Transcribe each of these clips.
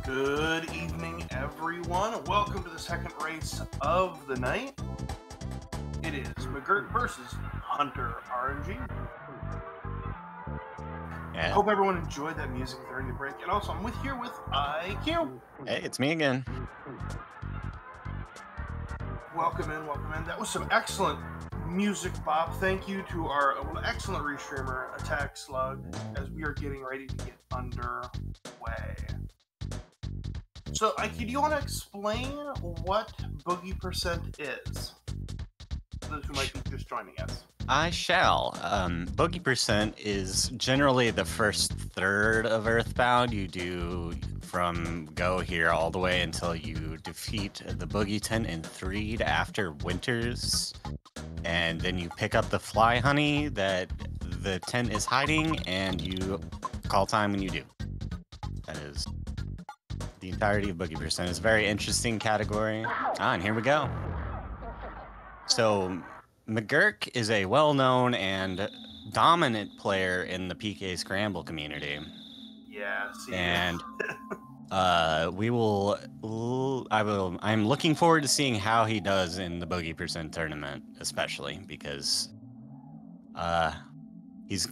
Good evening, everyone. Welcome to the second race of the night. It is mcGURK versus HunterRNG. Yeah. Hope everyone enjoyed that music during the break. And also, I'm here with IQ. Hey, it's me again. Welcome in, welcome in. That was some excellent music, Bob. Thank you to our excellent restreamer, Attack Slug, as we are getting ready to get underway. So, IQ, do you want to explain what Boogey % is? For those who might be just joining us. I shall. Boogey % is generally the first third of Earthbound. You do from go here all the way until you defeat the Boogey tent in 3 after Winters. And then you pick up the fly honey that the tent is hiding, and you call time when you do. That is the entirety of Boogey %. It's a very interesting category. And here we go. So mcGURK is a well-known and dominant player in the PK Scramble community. Yeah, see. And I'm looking forward to seeing how he does in the Boogey % tournament, especially because he's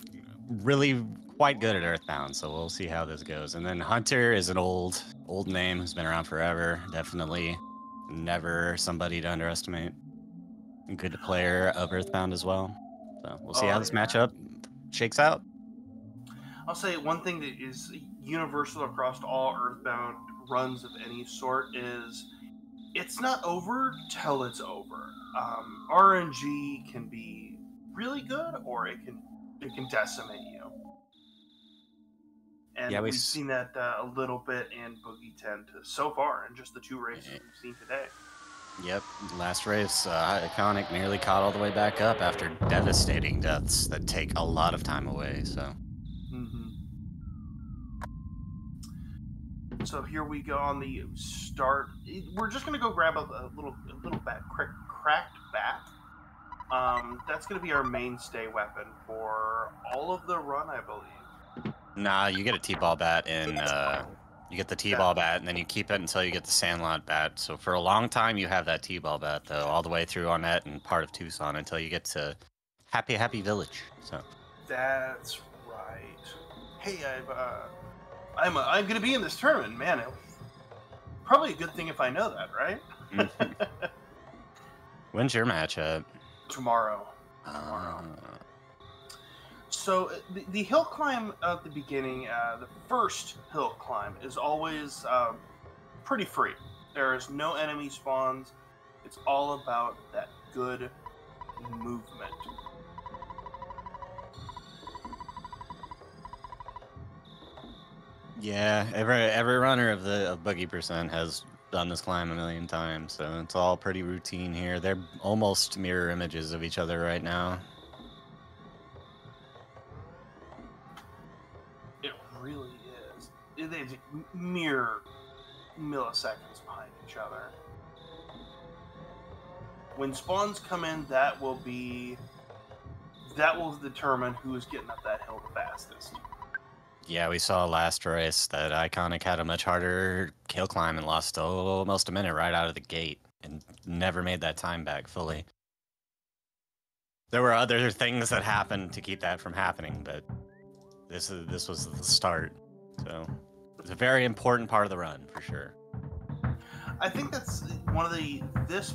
really quite good at Earthbound, so we'll see how this goes. And then Hunter is an old name who's been around forever. Definitely never somebody to underestimate. Good player of Earthbound as well. So we'll see how this matchup shakes out. I'll say one thing that is universal across all Earthbound runs of any sort is it's not over till it's over. RNG can be really good, or it can decimate you. And Yeah, we've seen that a little bit in Boogey Tent so far in just the 2 races we've seen today. Yep, last race, Iconic nearly caught all the way back up after devastating deaths that take a lot of time away, so. So here we go on the start. We're just going to go grab a little cracked bat. That's going to be our mainstay weapon for all of the run, I believe. Nah, you get a T-ball bat and you get the T-ball bat, and then you keep it until you get the Sandlot bat. So for a long time, you have that T-ball bat, though, all the way through Arnett and part of Tucson until you get to Happy Village. So that's right. Hey, I'm going to be in this tournament, man. Probably a good thing if I know that, right? When's your matchup? Tomorrow. So the hill climb at the beginning, the first hill climb, is always pretty free. There is no enemy spawns. It's all about that good movement. Yeah, every runner of Boogey % has done this climb a million times, so it's all pretty routine here. They're almost mirror images of each other right now. It really is. They're mere milliseconds behind each other. When spawns come in, that will determine who is getting up that hill the fastest. Yeah, we saw last race that Iconic had a much harder hill climb and lost almost a minute right out of the gate and never made that time back fully. There were other things that happened to keep that from happening, but this was the start. So it's a very important part of the run for sure. I think that's one of this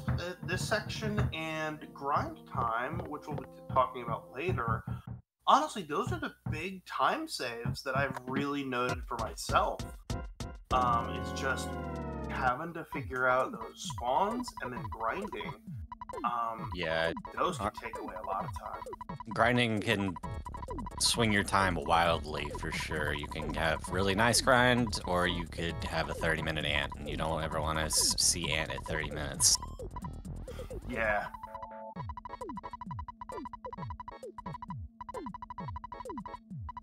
section and grind time, which we'll be talking about later. Honestly, those are the big time saves that I've really noted for myself. It's just having to figure out those spawns and then grinding. Yeah, those can take away a lot of time. Grinding can swing your time wildly for sure. You can have really nice grind, or you could have a 30-minute ant, and you don't ever want to see ant at 30 minutes. Yeah.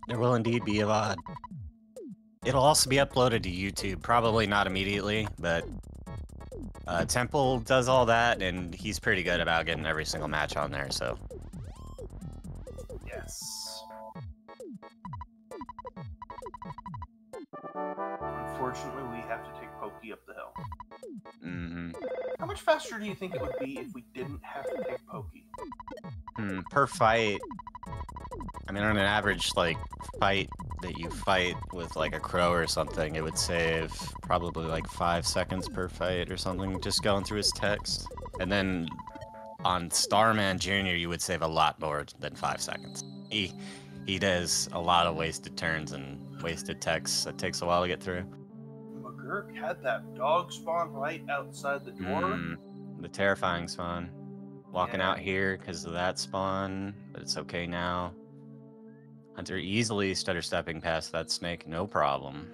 There will indeed be a VOD. It'll also be uploaded to YouTube, probably not immediately, but Temple does all that, and he's pretty good about getting every single match on there, so. Yes. Unfortunately, we have to take Pokey up the hill. Mm-hmm. How much faster do you think it would be if we didn't have to take Pokey? Per fight, I mean, on an average, like, fight that you fight with, like, a crow or something, it would save probably, like, 5 seconds per fight or something, just going through his text. And then on Starman Jr., you would save a lot more than 5 seconds. He does a lot of wasted turns and wasted texts that takes a while to get through. McGurk had that dog spawn right outside the door. The terrifying spawn. Walking out here because of that spawn, but it's okay now. Hunter easily stutter stepping past that snake, no problem.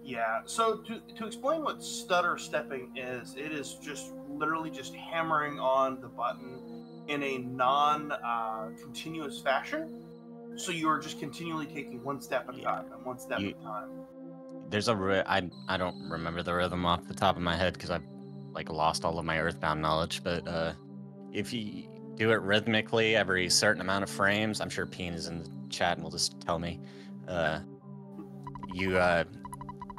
Yeah, so to explain what stutter stepping is, it is just literally just hammering on the button in a non-continuous fashion. So you're just continually taking one step at a time and one step at a time. There's I don't remember the rhythm off the top of my head because I've like lost all of my Earthbound knowledge, but if you do it rhythmically every certain amount of frames, I'm sure Peen is in the chat and will just tell me.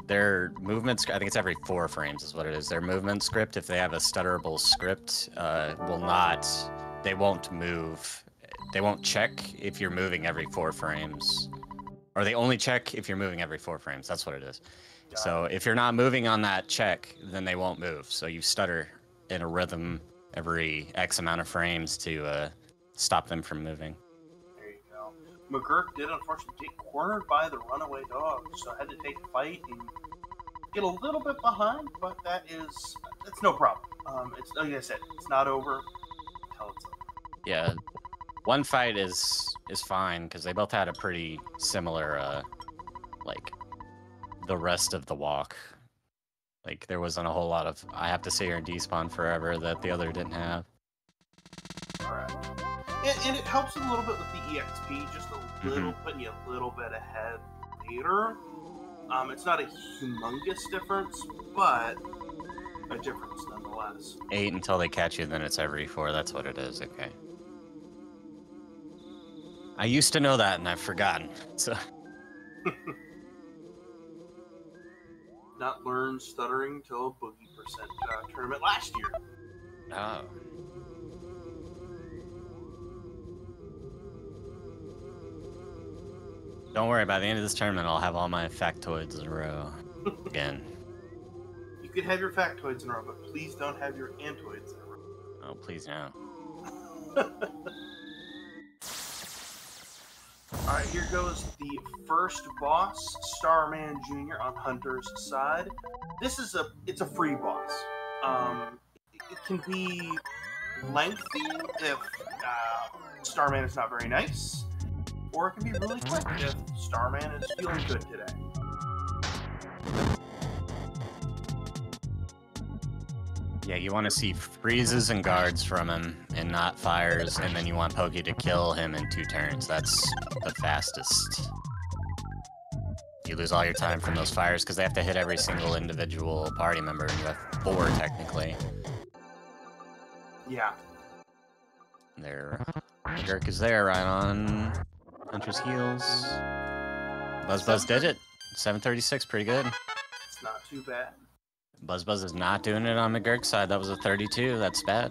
Their movements, I think it's every 4 frames is what it is. Their movement script, if they have a stutterable script, they won't move. They won't check if you're moving every 4 frames. Or they only check if you're moving every 4 frames. That's what it is. So if you're not moving on that check, then they won't move. So you stutter in a rhythm every X amount of frames to stop them from moving. There you go. McGurk did unfortunately get cornered by the runaway dog, so had to take a fight and get a little bit behind, but it's no problem. It's like I said, it's not over until it's over. Yeah, one fight is fine because they both had a pretty similar like the rest of the walk. Like there wasn't a whole lot of I have to sit here and despawn forever that the other didn't have. Correct. And it helps a little bit with the EXP, just a little, putting you a little bit ahead later. It's not a humongous difference, but a difference nonetheless. 8 until they catch you, then it's every 4. That's what it is. Okay. I used to know that, and I've forgotten. So. Not learned stuttering till a Boogey percent tournament last year. Oh. Don't worry, by the end of this tournament, I'll have all my factoids in a row. Again. You could have your factoids in a row, but please don't have your antoids in a row. Oh, please no. Alright, here goes the first boss, Starman Jr. on Hunter's side. It's a free boss. It can be lengthy if Starman is not very nice, or it can be really quick if Starman is feeling good today. Yeah, you want to see freezes and guards from him, and not fires, and then you want Pokey to kill him in 2 turns. That's the fastest. You lose all your time from those fires, because they have to hit every single individual party member, and you have 4 technically. Yeah. There. Jerk is there, right on Hunter's heels. Buzz did it. 736, pretty good. It's not too bad. Buzz is not doing it on McGurk's side. That was a 32. That's bad.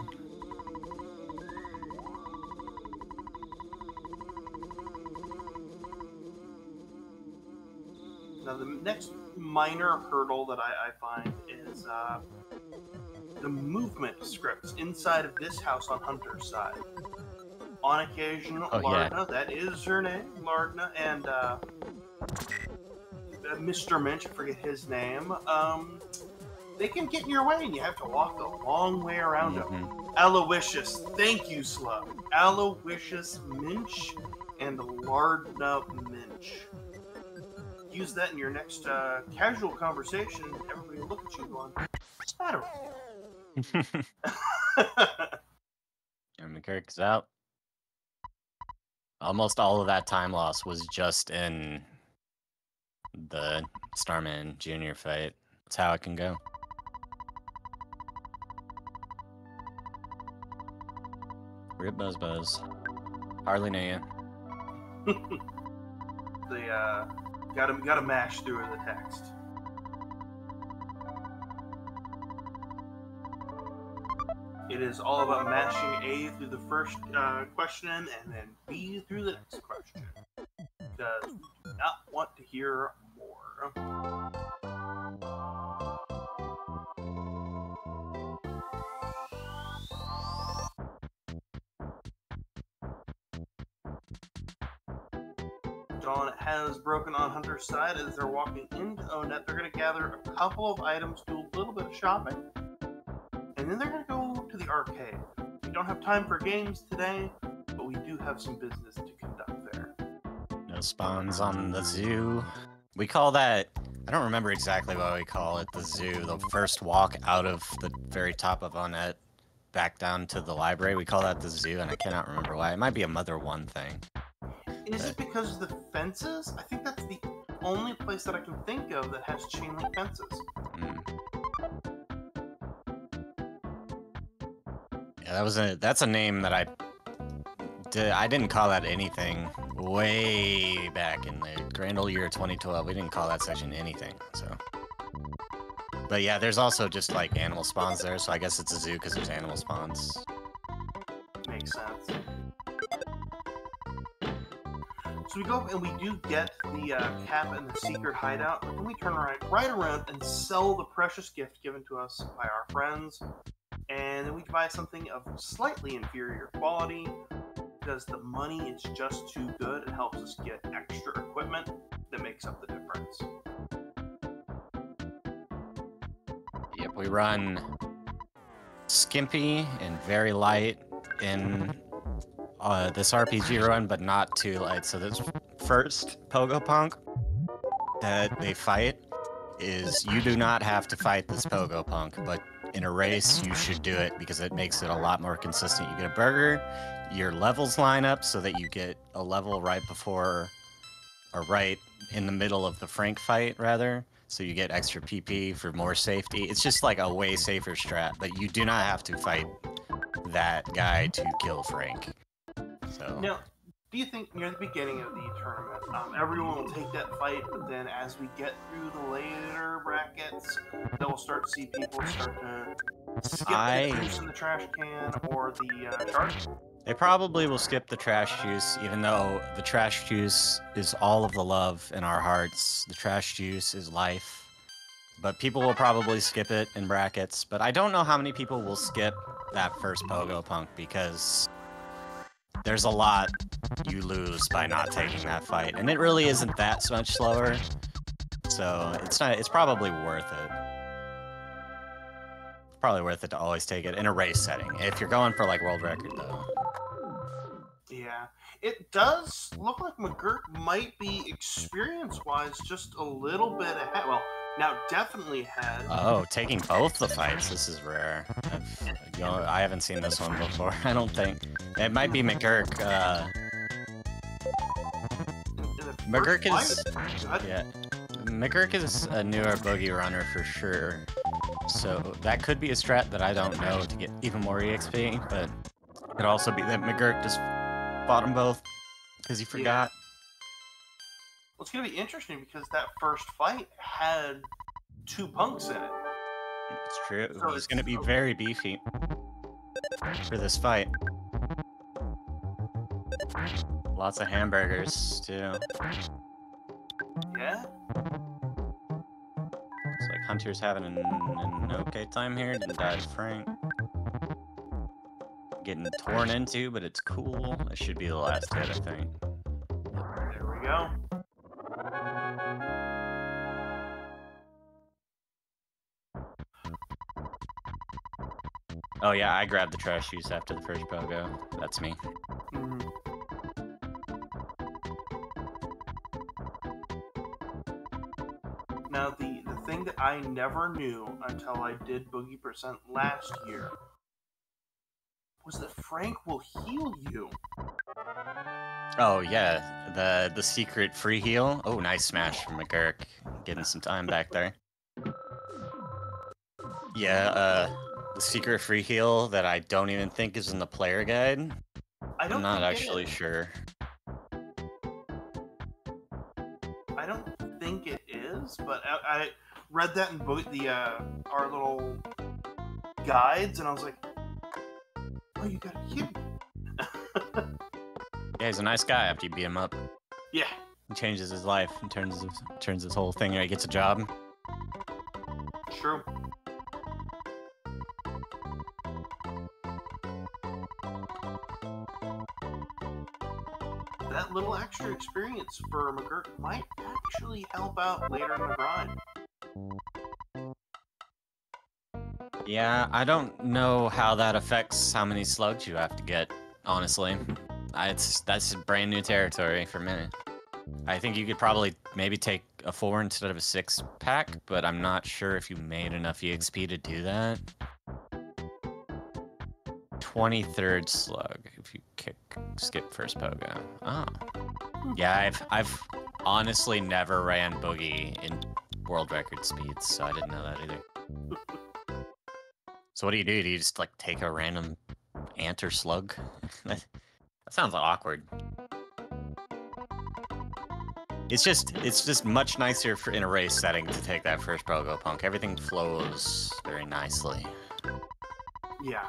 Now, the next minor hurdle that I find is the movement scripts inside of this house on Hunter's side. On occasion, Lardna, that is her name, Lardna, and Mr. Minch, I forget his name, they can get in your way and you have to walk a long way around them. Aloysius, thank you, Slug. Aloysius Minch and Lardna Minch. Use that in your next casual conversation, and everybody will look at you going, what's the matter? And McGurk's out. Almost all of that time loss was just in the Starman Jr. fight. That's how it can go. Rip Buzz. Hardly knew you. They gotta mash through the text. It is all about mashing A through the first question and then B through the next question. Because we do not want to hear more. Dawn has broken on Hunter's side as they're walking into Onet. They're going to gather a couple of items, do a little bit of shopping, and then they're going to go to the arcade. We don't have time for games today, but we do have some business to conduct there. No spawns on the zoo. We call that, I don't remember exactly what we call it, the zoo. The first walk out of the very top of Onet back down to the library. We call that the zoo, and I cannot remember why. It might be a Mother 1 thing. Is it because of the fences? I think that's the only place that I can think of that has chain link fences. Yeah, that's a name that I didn't call that anything way back in the grand old year of 2012. We didn't call that section anything, so. But yeah, there's also just like animal spawns there, so I guess it's a zoo because there's animal spawns. Makes sense. So we go up and we do get the cap and the secret hideout, but then we turn right around and sell the precious gift given to us by our friends, and then we buy something of slightly inferior quality because the money is just too good. It helps us get extra equipment that makes up the difference. Yep, we run skimpy and very light in this RPG run, but not too light. So this first Pogo Punk that they fight is you do not have to fight this Pogo Punk, but in a race you should do it because it makes it a lot more consistent. You get a burger, your levels line up so that you get a level right before, or right in the middle of the Frank fight, rather. So you get extra PP for more safety. It's just like a way safer strat, but you do not have to fight that guy to kill Frank. So. Now, do you think near the beginning of the tournament, everyone will take that fight, but then as we get through the later brackets, that we'll start to see people start to skip the juice in the trash can or the shark? They probably will skip the trash juice, even though the trash juice is all of the love in our hearts. The trash juice is life. But people will probably skip it in brackets. But I don't know how many people will skip that first Pogo Punk because there's a lot you lose by not taking that fight. And it really isn't that much slower. So it's probably worth it. It's probably worth it to always take it in a race setting. If you're going for like world record though. Yeah, it does look like McGURK might be experience-wise just a little bit ahead. Well, now definitely ahead. Oh, taking both the fights. This is rare. I haven't seen this one before. I don't think. It might be McGURK. McGURK is McGURK is a newer boogie runner for sure. So that could be a strat that I don't know to get even more EXP, but it could also be that McGURK just fought them both because he forgot. Well, it's going to be interesting because that first fight had 2 punks in it. It's true. So it's going to be very beefy for this fight. Lots of hamburgers, too. Yeah? Looks like Hunter's having an okay time here. Didn't die to Frank. Getting torn into, but it's cool. It should be the last hit, I think. There we go. Oh yeah, I grabbed the trash juice after the first pogo. That's me. Mm-hmm. Now, the thing that I never knew until I did Boogey % last year was that Frank will heal you. Oh yeah, the secret free heal. Oh, nice smash from McGURK. Getting some time back there. Yeah, the secret free heal that I don't even think is in the player guide. I'm not actually sure. I don't think it is, but I read that in our little guides, and I was like, Oh, you got a kid. Yeah, he's a nice guy after you beat him up. Yeah. He changes his life and turns his whole thing. He gets a job. True. That little extra experience for McGurk might actually help out later in the grind. Yeah, I don't know how that affects how many slugs you have to get, honestly. That's brand new territory for me. I think you could probably maybe take a 4 instead of a 6-pack, but I'm not sure if you made enough EXP to do that. 23rd slug if you skip first pogo. Oh. Yeah, I've honestly never ran Boogey in world record speeds, so I didn't know that either. So what do? Do you just like take a random ant or slug? That sounds awkward. It's just much nicer in a race setting to take that first pogo punk. Everything flows very nicely. Yeah.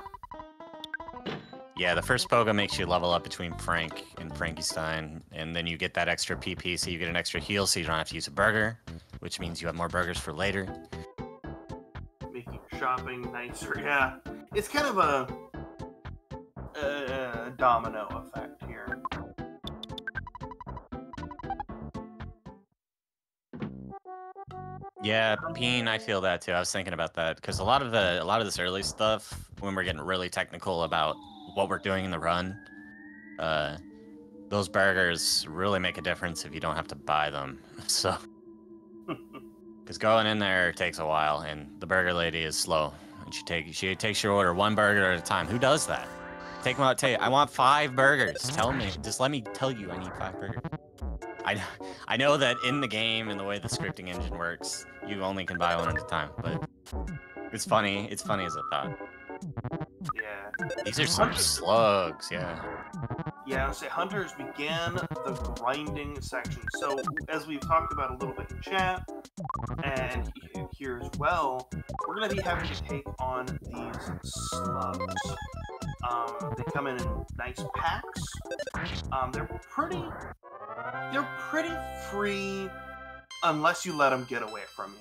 Yeah, the first pogo makes you level up between Frank and Frankenstein, and then you get that extra PP, so you get an extra heal, so you don't have to use a burger, which means you have more burgers for later. Making shopping nicer. Yeah. It's kind of a domino effect here. Yeah, Peen, I feel that too. I was thinking about that because a lot of this early stuff, when we're getting really technical about what we're doing in the run, those burgers really make a difference if you don't have to buy them. So, because going in there takes a while, and the burger lady is slow, and she takes your order one burger at a time. Who does that? Take them out. Tell you, I want 5 burgers. Tell me, just let me tell you, I need 5 burgers. I know that in the game and the way the scripting engine works, you only can buy one at a time, but it's funny. It's funny as a thought. Yeah. These are some slugs, yeah. Yeah, I'll say hunters began the grinding section. So, as we've talked about a little bit in chat, and here as well, we're going to be having to take on these slugs. They come in nice packs. They're pretty free unless you let them get away from you.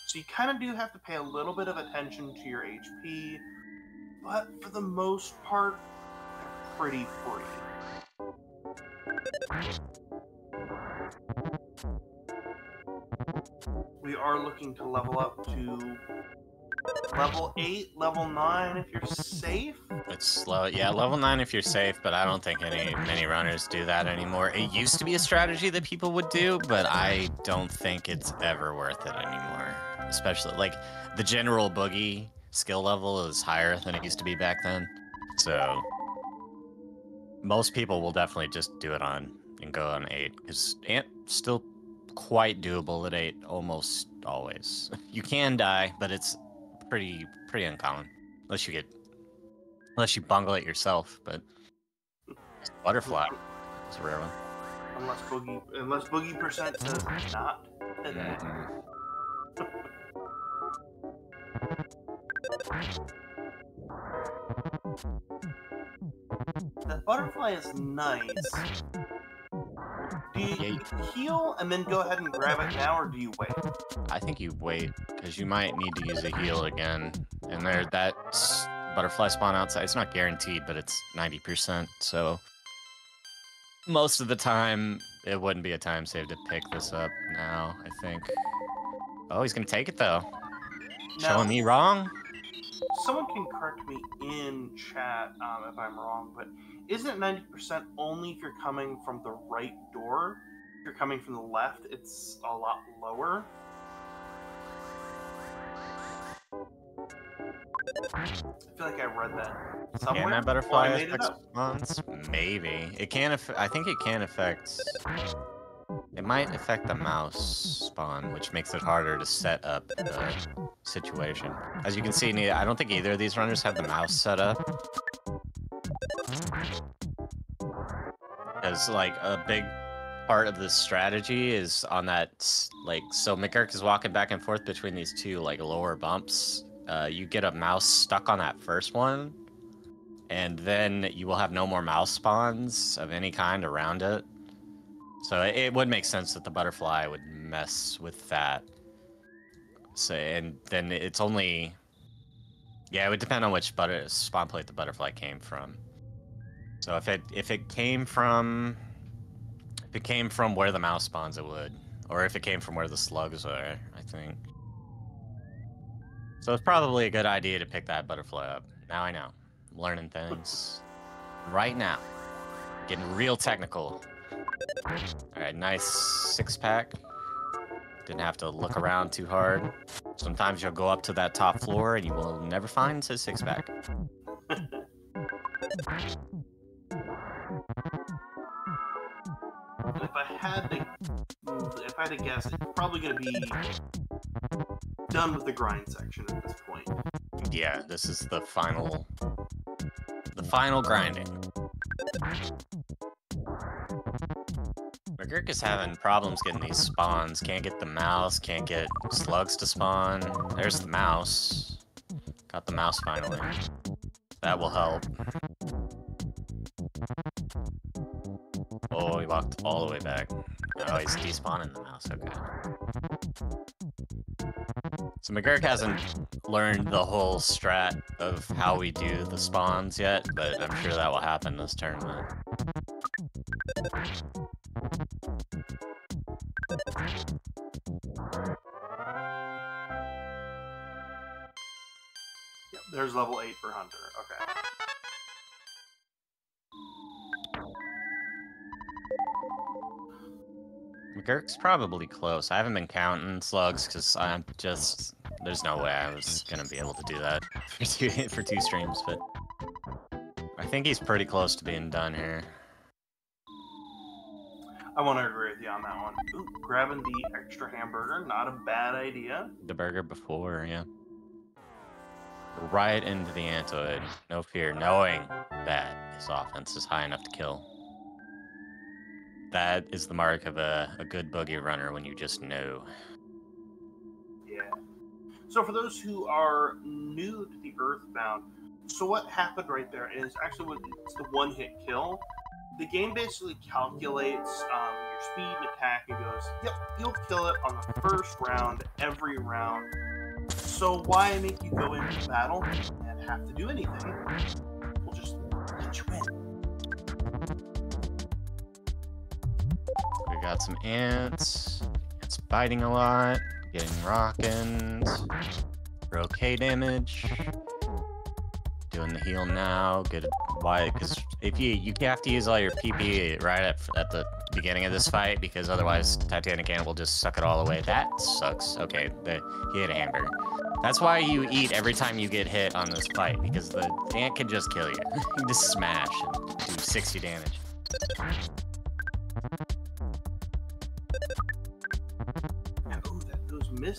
So you kind of do have to pay a little bit of attention to your HP, but for the most part, they're pretty free. We are looking to level up to level 8, level 9 if you're safe. It's slow. Yeah, level 9 if you're safe, but I don't think many runners do that anymore. It used to be a strategy that people would do, but I don't think it's ever worth it anymore. Especially, like, the general Boogey skill level is higher than it used to be back then. So, most people will definitely just do it on and go on 8, because Ant still quite doable at 8 almost always. You can die, but it's pretty uncommon. Unless you bungle it yourself, but butterfly is a rare one. Unless Boogey percent says not today. That butterfly is nice. Do you heal and then go ahead and grab it now, or do you wait? I think you wait, because you might need to use a heal again. And that butterfly spawn outside, it's not guaranteed, but it's 90%, so most of the time, it wouldn't be a time save to pick this up now, I think. Oh, he's gonna take it, though. Showing me wrong? Someone can correct me in chat if I'm wrong, but isn't it 90% only if you're coming from the right door? If you're coming from the left, it's a lot lower. I feel like I read that somewhere. Can that butterfly affect spawns? Maybe. It can. I think it can affect. It might affect the mouse spawn, which makes it harder to set up the situation. As you can see, I don't think either of these runners have the mouse set up. Because, like, a big part of the strategy is on that, like, so mcGURK is walking back and forth between these two, like, lower bumps. You get a mouse stuck on that first one, and then you will have no more mouse spawns of any kind around it. So it would make sense that the butterfly would mess with that. So, and then it's only... Yeah, it would depend on which spawn plate the butterfly came from. So if it came from where the mouse spawns, it would, or if it came from where the slugs are, I think. So it's probably a good idea to pick that butterfly up. Now I know. I'm learning things right now. Getting real technical. All right, nice 6-pack. Didn't have to look around too hard. Sometimes you'll go up to that top floor and you will never find a 6-pack. If I had to guess, it's probably going to be done with the grind section at this point. Yeah, this is the final grinding. mcGURK is having problems getting these spawns. Can't get the mouse, can't get slugs to spawn. There's the mouse. Got the mouse finally. That will help. Oh, he walked all the way back. Oh, he's despawning the mouse, okay. So mcGURK hasn't learned the whole strat of how we do the spawns yet, but I'm sure that will happen this tournament. Yep, there's level 8 for Hunter, okay. mcGURK's probably close. I haven't been counting slugs because I'm just... There's no way I was going to be able to do that for two streams, but... I think he's pretty close to being done here. I want to agree with you on that one. Ooh, grabbing the extra hamburger, not a bad idea. The burger before, yeah. Right into the antoid. No fear, knowing that his offense is high enough to kill. That is the mark of a good boogie runner, when you just know. Yeah. So for those who are new to the Earthbound, so what happened right there is actually it's the one-hit kill. The game basically calculates your speed and attack and goes, yep, you'll kill it on the first round, every round. So why make you go into battle and have to do anything? We'll just let you win. We got some ants. It's biting a lot. Getting rockin'. For okay damage. Doing the heal now. Good. Why? Because if you have to use all your PP right at the beginning of this fight, because otherwise Titanic Ant will just suck it all away. That sucks. Okay, he hit a hamburger. That's why you eat every time you get hit on this fight, because the ant can just kill you. You can just smash and do 60 damage.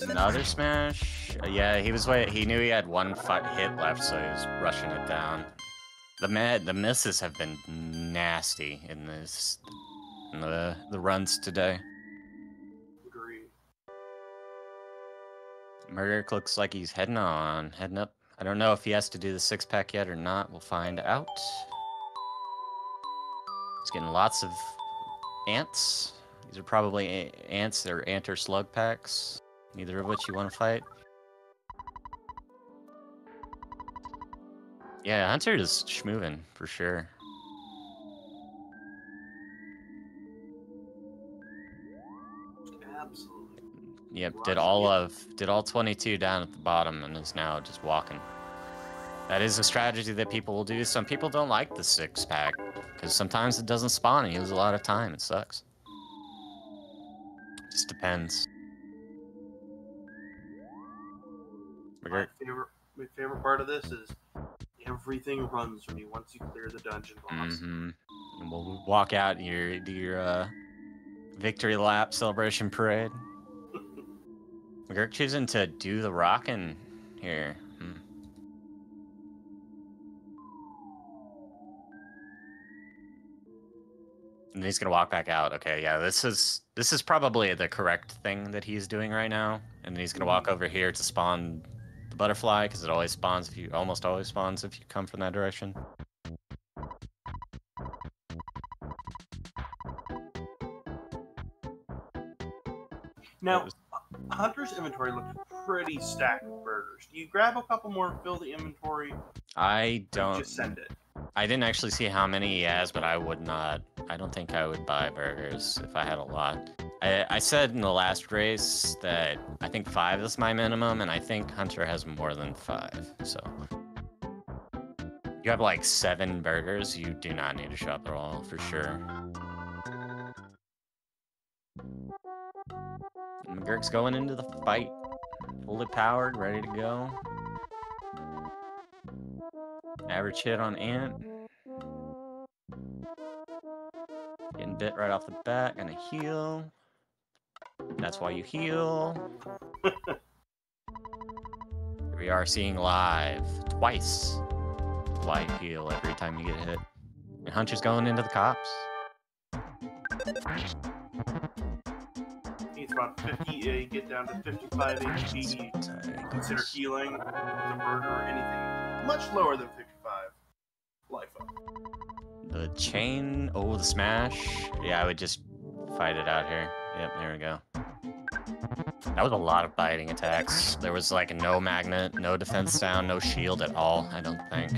Another smash. Yeah, he knew he had one hit left, so he was rushing it down. The misses have been nasty in the runs today. Agreed. mcGURK looks like he's heading up. I don't know if he has to do the 6-pack yet or not. We'll find out. He's getting lots of ants. These are probably ants. They're ant or slug packs. Neither of which you want to fight. Yeah, Hunter is schmoving for sure. Absolutely. Yep, did all 22 down at the bottom and is now just walking. That is a strategy that people will do. Some people don't like the 6-pack because sometimes it doesn't spawn and you lose a lot of time. It sucks. Just depends. My favorite part of this is everything runs from you once you clear the dungeon boss. Mm-hmm. And we'll walk out do your victory lap celebration parade. mcGURK choosing to do the rockin' here. And he's gonna walk back out. Okay, yeah, this is probably the correct thing that he's doing right now. And then he's gonna walk over here to spawn the butterfly, because it always spawns almost always spawns if you come from that direction. Now, Hunter's inventory looked pretty stacked with burgers. Do you grab a couple more and fill the inventory? I don't. Just send it. I didn't actually see how many he has, but I would not. I don't think I would buy burgers if I had a lot. I said in the last race that I think 5 is my minimum, and I think Hunter has more than 5. So you have like 7 burgers. You do not need to shop at all for sure. McGurk's going into the fight, fully powered, ready to go. Average hit on Ant. Getting bit right off the bat, gonna heal. That's why you heal. Here we are seeing live twice. Why you heal every time you get hit. And Hunter's going into the cops. It's about 50, you get down to 55 HP, consider healing with a burger or anything much lower than 55 life up. The chain, oh, the smash. Yeah, I would just fight it out here. Yep, there we go. That was a lot of biting attacks. There was like no magnet, no defense down, no shield at all, I don't think.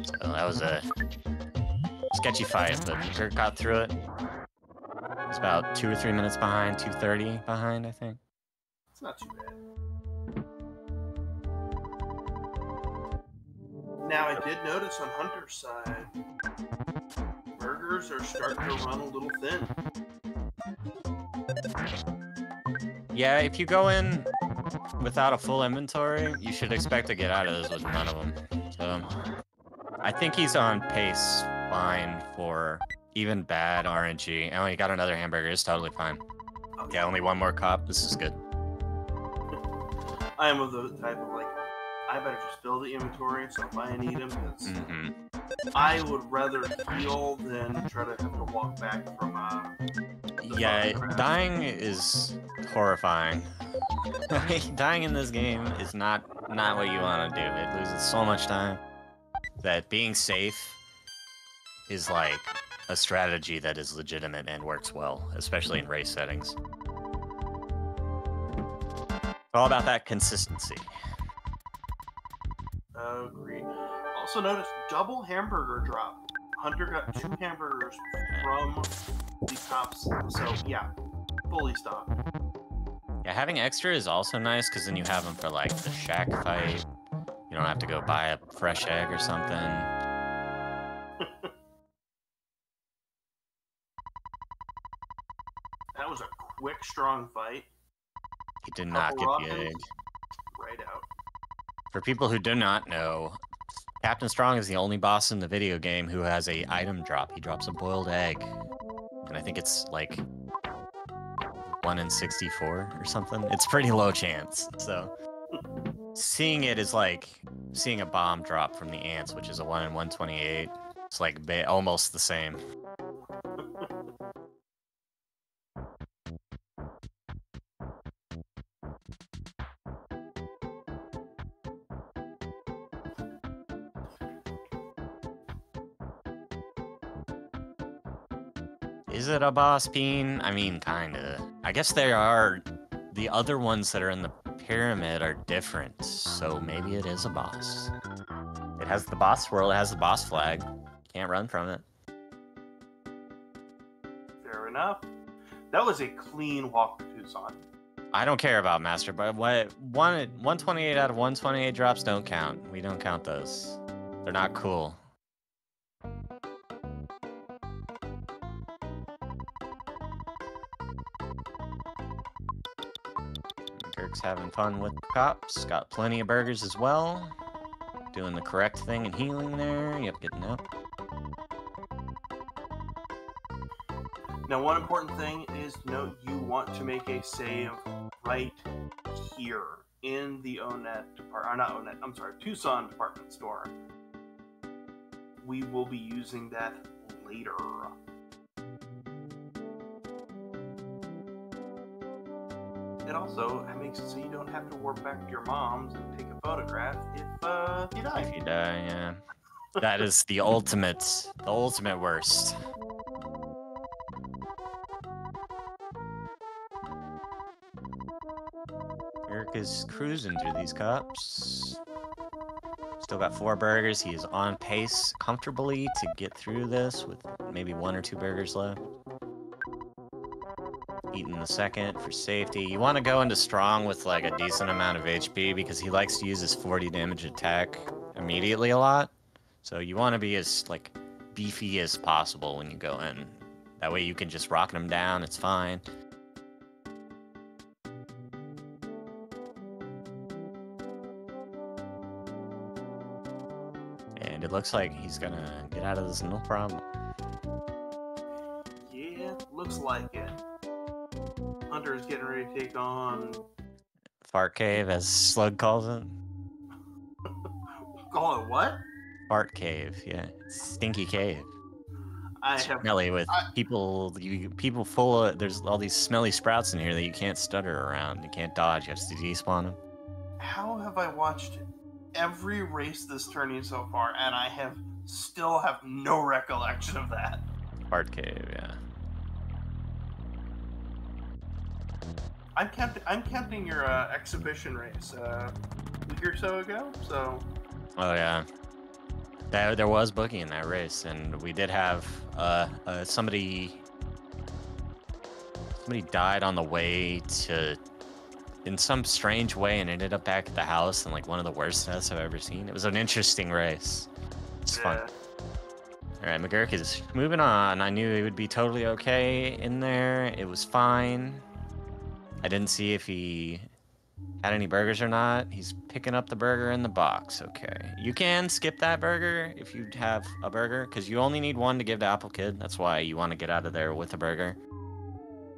So that was a sketchy fight, but Kirk got through it. It's about 2 or 3 minutes behind, 2:30 behind, I think. It's not too bad. Now, I did notice on Hunter's side, burgers are starting to run a little thin. Yeah, if you go in without a full inventory, you should expect to get out of this with none of them. So, I think he's on pace fine for even bad RNG. Oh, he got another hamburger. It's totally fine. Yeah, only one more cop. This is good. I am of the type of like, I better just fill the inventory so if I need him, because I would rather heal than try to have to walk back from yeah, dying is horrifying. Dying in this game is not what you want to do. It loses so much time that being safe is like a strategy that is legitimate and works well, especially in race settings. It's all about that consistency. Agree. Also notice double hamburger drop. Hunter got 2 hamburgers from the cops, so yeah, fully stocked. Yeah, having extra is also nice because then you have them for like the shack fight. You don't have to go buy a fresh egg or something. That was a quick, strong fight. He did not get the egg. Right out. For people who do not know, Captain Strong is the only boss in the video game who has a item drop. He drops a boiled egg. And I think it's like 1 in 64 or something. It's pretty low chance. So seeing it is like seeing a bomb drop from the ants, which is a 1 in 128. It's like almost the same. Is it a boss, Bean? I mean, kinda. I guess there are... The other ones that are in the pyramid are different, so maybe it is a boss. It has the boss swirl, it has the boss flag. Can't run from it. Fair enough. That was a clean walk to Tucson. I don't care about Master, but 128 out of 128 drops don't count. We don't count those. They're not cool. Kirk's having fun with the cops. Got plenty of burgers as well. Doing the correct thing and healing there. Yep, getting out. Now, one important thing is to note you want to make a save right here in the Tucson department store. We will be using that later. It also makes it so you don't have to warp back to your mom's and take a photograph if you die. If you die, yeah. That is the ultimate worst. McGURK is cruising through these cups. Still got 4 burgers. He is on pace comfortably to get through this with maybe 1 or 2 burgers left. Eating the second for safety. You want to go into strong with like a decent amount of HP because he likes to use his 40 damage attack immediately a lot. So you want to be as like beefy as possible when you go in. That way you can just rock him down. It's fine. And it looks like he's gonna get out of this no problem. Yeah, looks like it. Hunter is getting ready to take on... Fart Cave, as Slug calls it. Call it what? Fart Cave, yeah. Stinky Cave. I have... Smelly with people full of... There's all these smelly sprouts in here that you can't stutter around. You can't dodge. You have to despawn them. How have I watched every race this tourney so far, and I still have no recollection of that? Fart Cave, yeah. I'm counting your exhibition race a week or so ago. So. Oh yeah, there was Boogey in that race, and we did have somebody died on the way to, in some strange way, and ended up back at the house in like one of the worst deaths I've ever seen. It was an interesting race. It's fun. All right, McGURK is moving on. I knew he would be totally okay in there. It was fine. I didn't see if he had any burgers or not. He's picking up the burger in the box. Okay. You can skip that burger if you have a burger, because you only need 1 to give to Apple Kid. That's why you want to get out of there with a burger.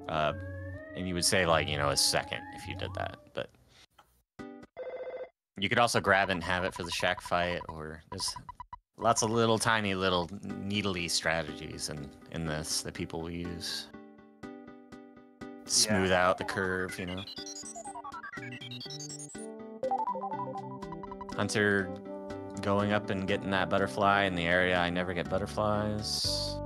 And you would say, like, you know, a second if you did that. But you could also grab it and have it for the shack fight, or there's lots of little tiny little needly strategies in this that people will use. Smooth out the curve, you know. Hunter going up and getting that butterfly in the area I never get butterflies.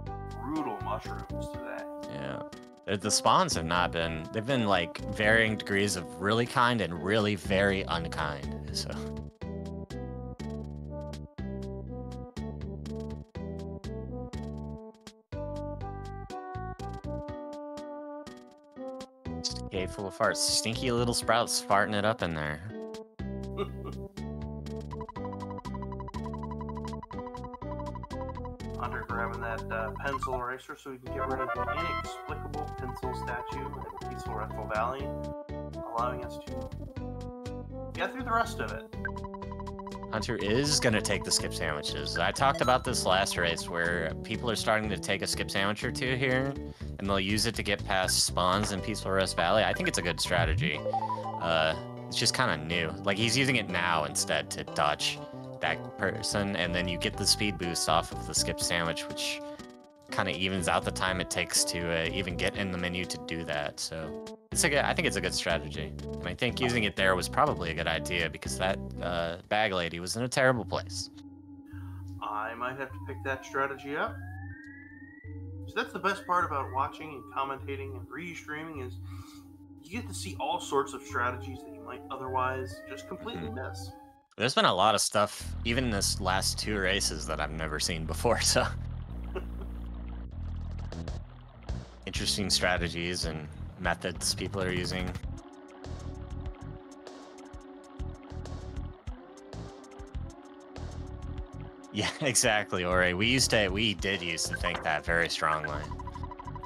Brutal mushrooms today. Yeah. The spawns have not been... They've been, like, varying degrees of really kind and really very unkind, so... Cave full of farts. Stinky little sprouts farting it up in there. Hunter grabbing that pencil eraser so we can get rid of the inexplicable pencil statue in Peaceful Restful Valley, allowing us to get through the rest of it. Hunter is going to take the skip sandwiches. I talked about this last race where people are starting to take a skip sandwich or 2 here, and they'll use it to get past spawns in Peaceful Rest Valley. I think it's a good strategy. It's just kind of new. Like, he's using it now instead to dodge that person, and then you get the speed boost off of the skip sandwich, which kind of evens out the time it takes to even get in the menu to do that. So I think it's a good strategy. And I think using it there was probably a good idea because that bag lady was in a terrible place. I might have to pick that strategy up. So that's the best part about watching and commentating and restreaming is you get to see all sorts of strategies that you might otherwise just completely miss. There's been a lot of stuff, even in this last 2 races, that I've never seen before, so... Interesting strategies and methods people are using. Yeah, exactly, Ori. We did used to think that very strongly.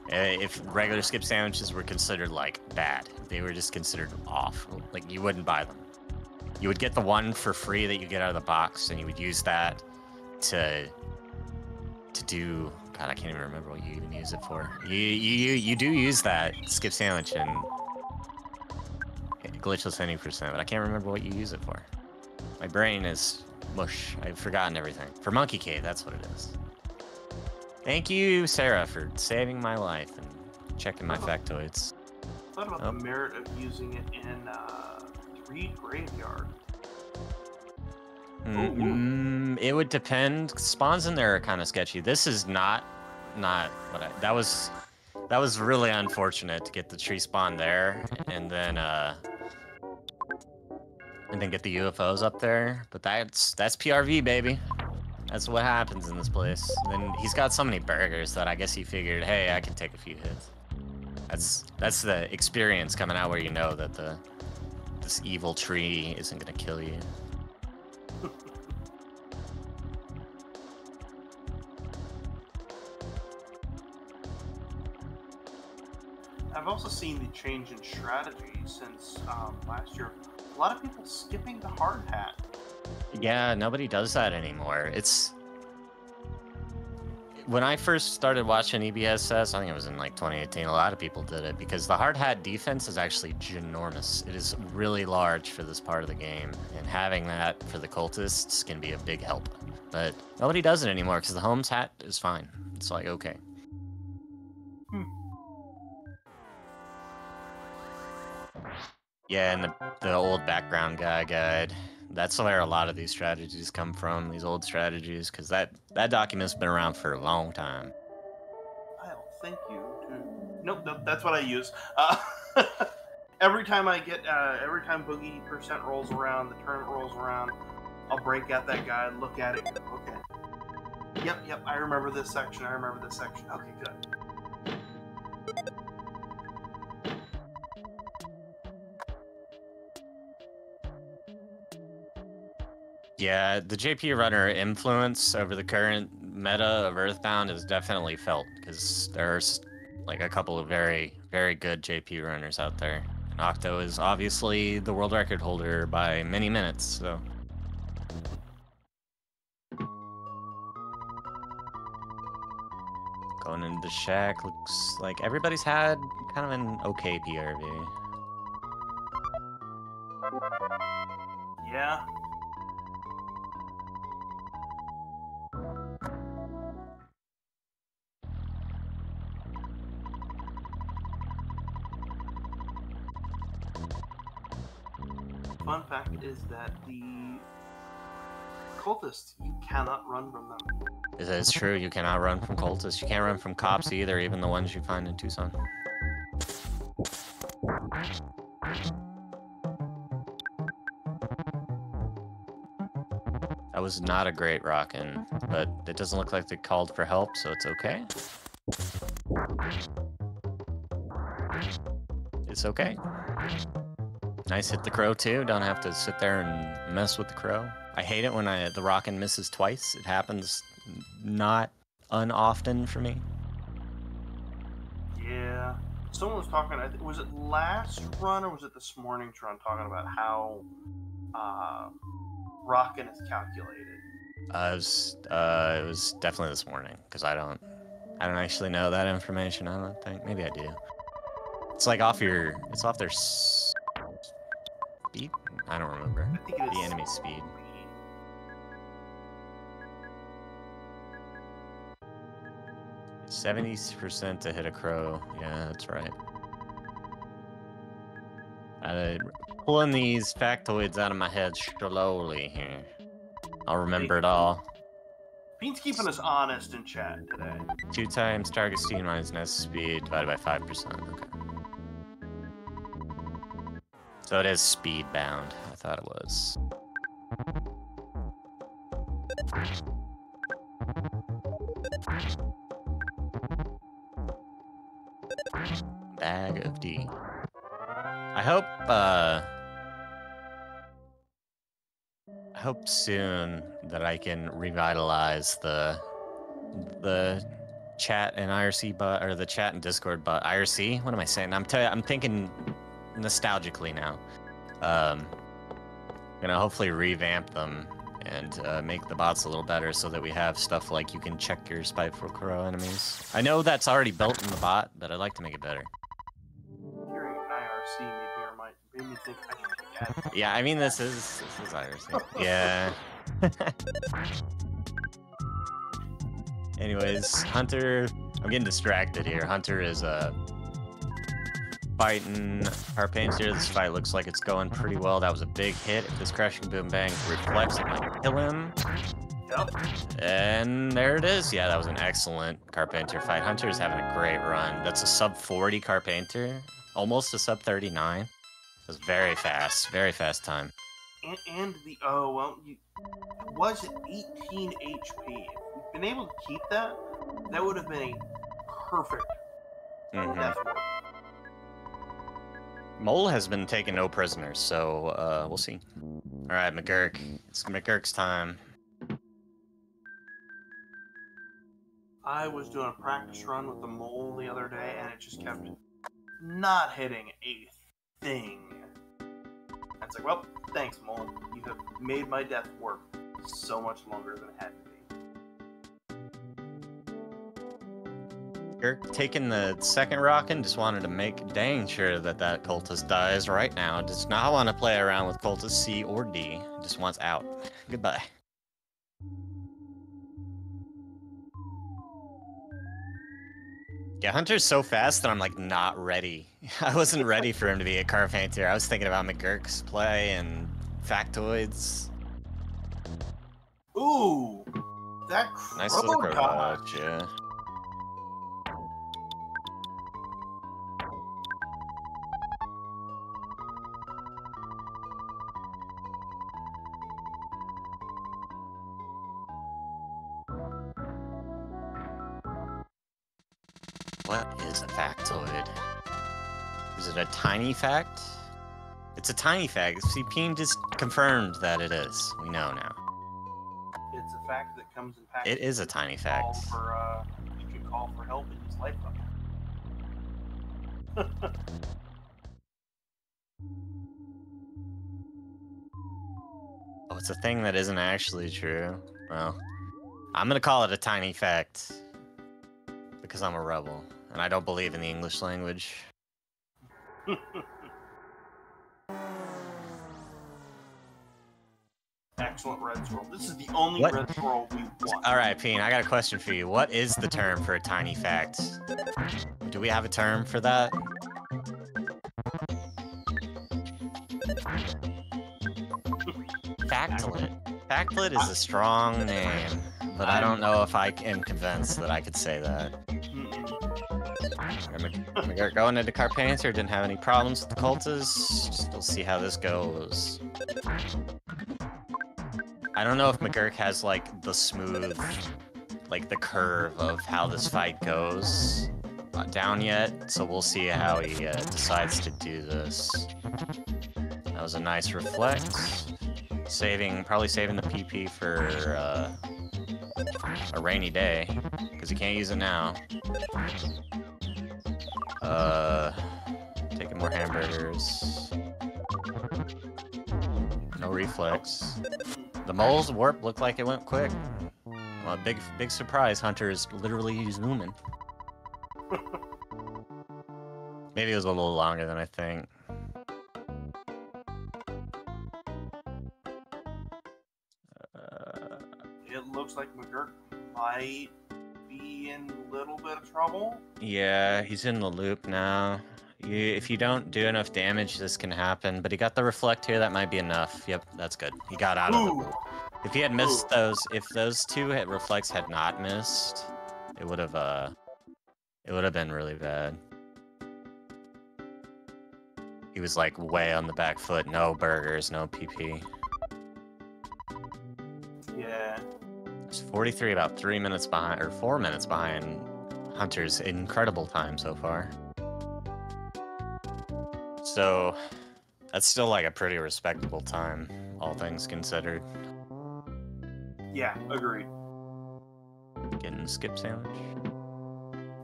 If regular skip sandwiches were considered, like, bad, they were just considered awful. Like, you wouldn't buy them. You would get the 1 for free that you get out of the box, and you would use that to do... God, I can't even remember what you even use it for. You do use that skip sandwich in Glitchless 20%, but I can't remember what you use it for. My brain is mush. I've forgotten everything. For Monkey Cave, that's what it is. Thank you, Sarah, for saving my life and checking my factoids. What about the merit of using it in Reed Graveyard? It would depend. Spawns in there are kind of sketchy. This is not what that was really unfortunate to get the tree spawn there, and then and then get the UFOs up there. But that's PRV, baby. That's what happens in this place. And then he's got so many burgers that I guess he figured, hey, I can take a few hits. That's the experience coming out where you know that this evil tree isn't gonna kill you. I've also seen the change in strategy since last year. A lot of people skipping the hard hat. Yeah, nobody does that anymore. It's when I first started watching EBSS, I think it was in like 2018, a lot of people did it because the hard hat defense is actually ginormous. It is really large for this part of the game, and having that for the cultists can be a big help. But nobody does it anymore because the Holmes hat is fine. It's like, okay. Yeah, and the old background guy guide. That's where a lot of these strategies come from, these old strategies, because that document's been around for a long time. I'll thank you. Nope, that's what I use. Every time Boogey percent rolls around, the tournament rolls around, I'll break out that guide, look at it, okay. Yep, I remember this section, Okay, good. Yeah, the JP runner influence over the current meta of Earthbound is definitely felt, because there's like a couple of very, very good JP runners out there. And Octo is obviously the world record holder by many minutes, so. Going into the shack, looks like everybody's had kind of an okay PRV. Yeah. Fun fact is that the cultists, you cannot run from them. It's true, you cannot run from cultists. You can't run from cops either, even the ones you find in Tucson. That was not a great rockin', but it doesn't look like they called for help, so it's okay. It's okay. Nice hit the crow too, don't have to sit there and mess with the crow. I hate it when the rockin' misses twice. It happens not unoften for me. Yeah. Someone was talking, was it last run or was it this morning's run, talking about how rockin' is calculated? It was definitely this morning, because I don't actually know that information, I don't think. Maybe I do. It's like it's off their speed? I don't remember. I think it is the enemy speed. 70% to hit a crow. Yeah, that's right. Pulling these factoids out of my head slowly here. I'll remember it all. Bean's keeping us honest in chat today. 2 times target speed minus net speed divided by 5%. Okay. So it is speed bound. I thought it was. Bag of D. I hope soon that I can revitalize the chat and IRC bot, or the chat and Discord bot. IRC? What am I saying? I'm thinking nostalgically now. Gonna hopefully revamp them and make the bots a little better so that we have stuff like you can check your Spiteful Crow enemies. I know that's already built in the bot, but I'd like to make it better. Hearing IRC made me think I should get. Yeah, I mean this is IRC. Yeah. Anyways, Hunter, I'm getting distracted here. Hunter is fighting Carpenter. This fight looks like it's going pretty well. That was a big hit. If this Crashing Boom Bang reflects, it might kill him. Yep. And there it is. Yeah, that was an excellent Carpenter fight. Hunter is having a great run. That's a sub 40 Carpenter, almost a sub 39. It was very fast time. And the oh well, you was at 18 HP. If you'd been able to keep that, that would have been a perfect death warp. Mole has been taking no prisoners, so we'll see. All right, McGurk. It's McGurk's time. I was doing a practice run with the mole the other day, and it just kept not hitting a thing. It's like, well, thanks, mole. You have made my death warp so much longer than it had to be. Gurk taking the second rock and just wanted to make dang sure that that cultist dies right now. Does not want to play around with cultist C or D. Just wants out. Goodbye. Yeah, Hunter's so fast that I'm like not ready. I wasn't ready for him to be a Carpenter. I was thinking about McGurk's play and factoids. Ooh, that Nice little crow dodge. dodge, yeah. What is a factoid? Is it a tiny fact? It's a tiny fact. See, Peen just confirmed that it is. We know now. It's a fact that comes in packages. It is a tiny fact. You can call for help in his life. Oh, it's a thing that isn't actually true. Well, I'm gonna call it a tiny fact. Because I'm a rebel, and I don't believe in the English language. Excellent red scroll. This is the only red scroll we want. Alright, Peen, I got a question for you. What is the term for a tiny fact? Do we have a term for that? Factlet. Factlet is a strong name, but I don't know if I am convinced that I could say that. McGurk going into Carpenter, didn't have any problems with the cultists. We'll see how this goes. I don't know if McGurk has like the smooth, like the curve of how this fight goes down yet, so we'll see how he decides to do this. That was a nice reflect. Probably saving the PP for a rainy day, because he can't use it now. Taking more hamburgers. No reflex. The mole's warp looked like it went quick. Well, big surprise, Hunter is literally zooming. Maybe it was a little longer than I think. It looks like McGurk might be in a little bit of trouble. Yeah, he's in the loop now. If you don't do enough damage, this can happen. But he got the reflect here. That might be enough. Yep, that's good. He got out of the loop. If he had missed those, if those two reflects had not missed, it would have been really bad. He was like way on the back foot. No burgers, no PP. Yeah. It's 43, about 3 minutes behind, or 4 minutes behind Hunter's incredible time so far. So, that's still like a pretty respectable time, all things considered. Yeah, agreed. Getting a skip sandwich.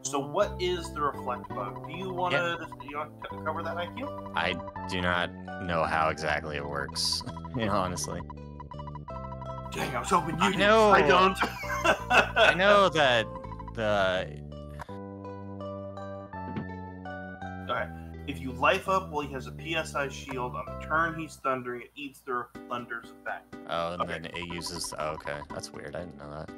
So what is the reflect bug? Do you want to cover that, IQ? I do not know how exactly it works, honestly. Dang, I was hoping you did. know. I don't. I know that the... Alright, if you life up while he has a PSI shield, on the turn he's thundering, it eats the thunder's effect. Oh, and then it uses... Oh, okay, that's weird. I didn't know that.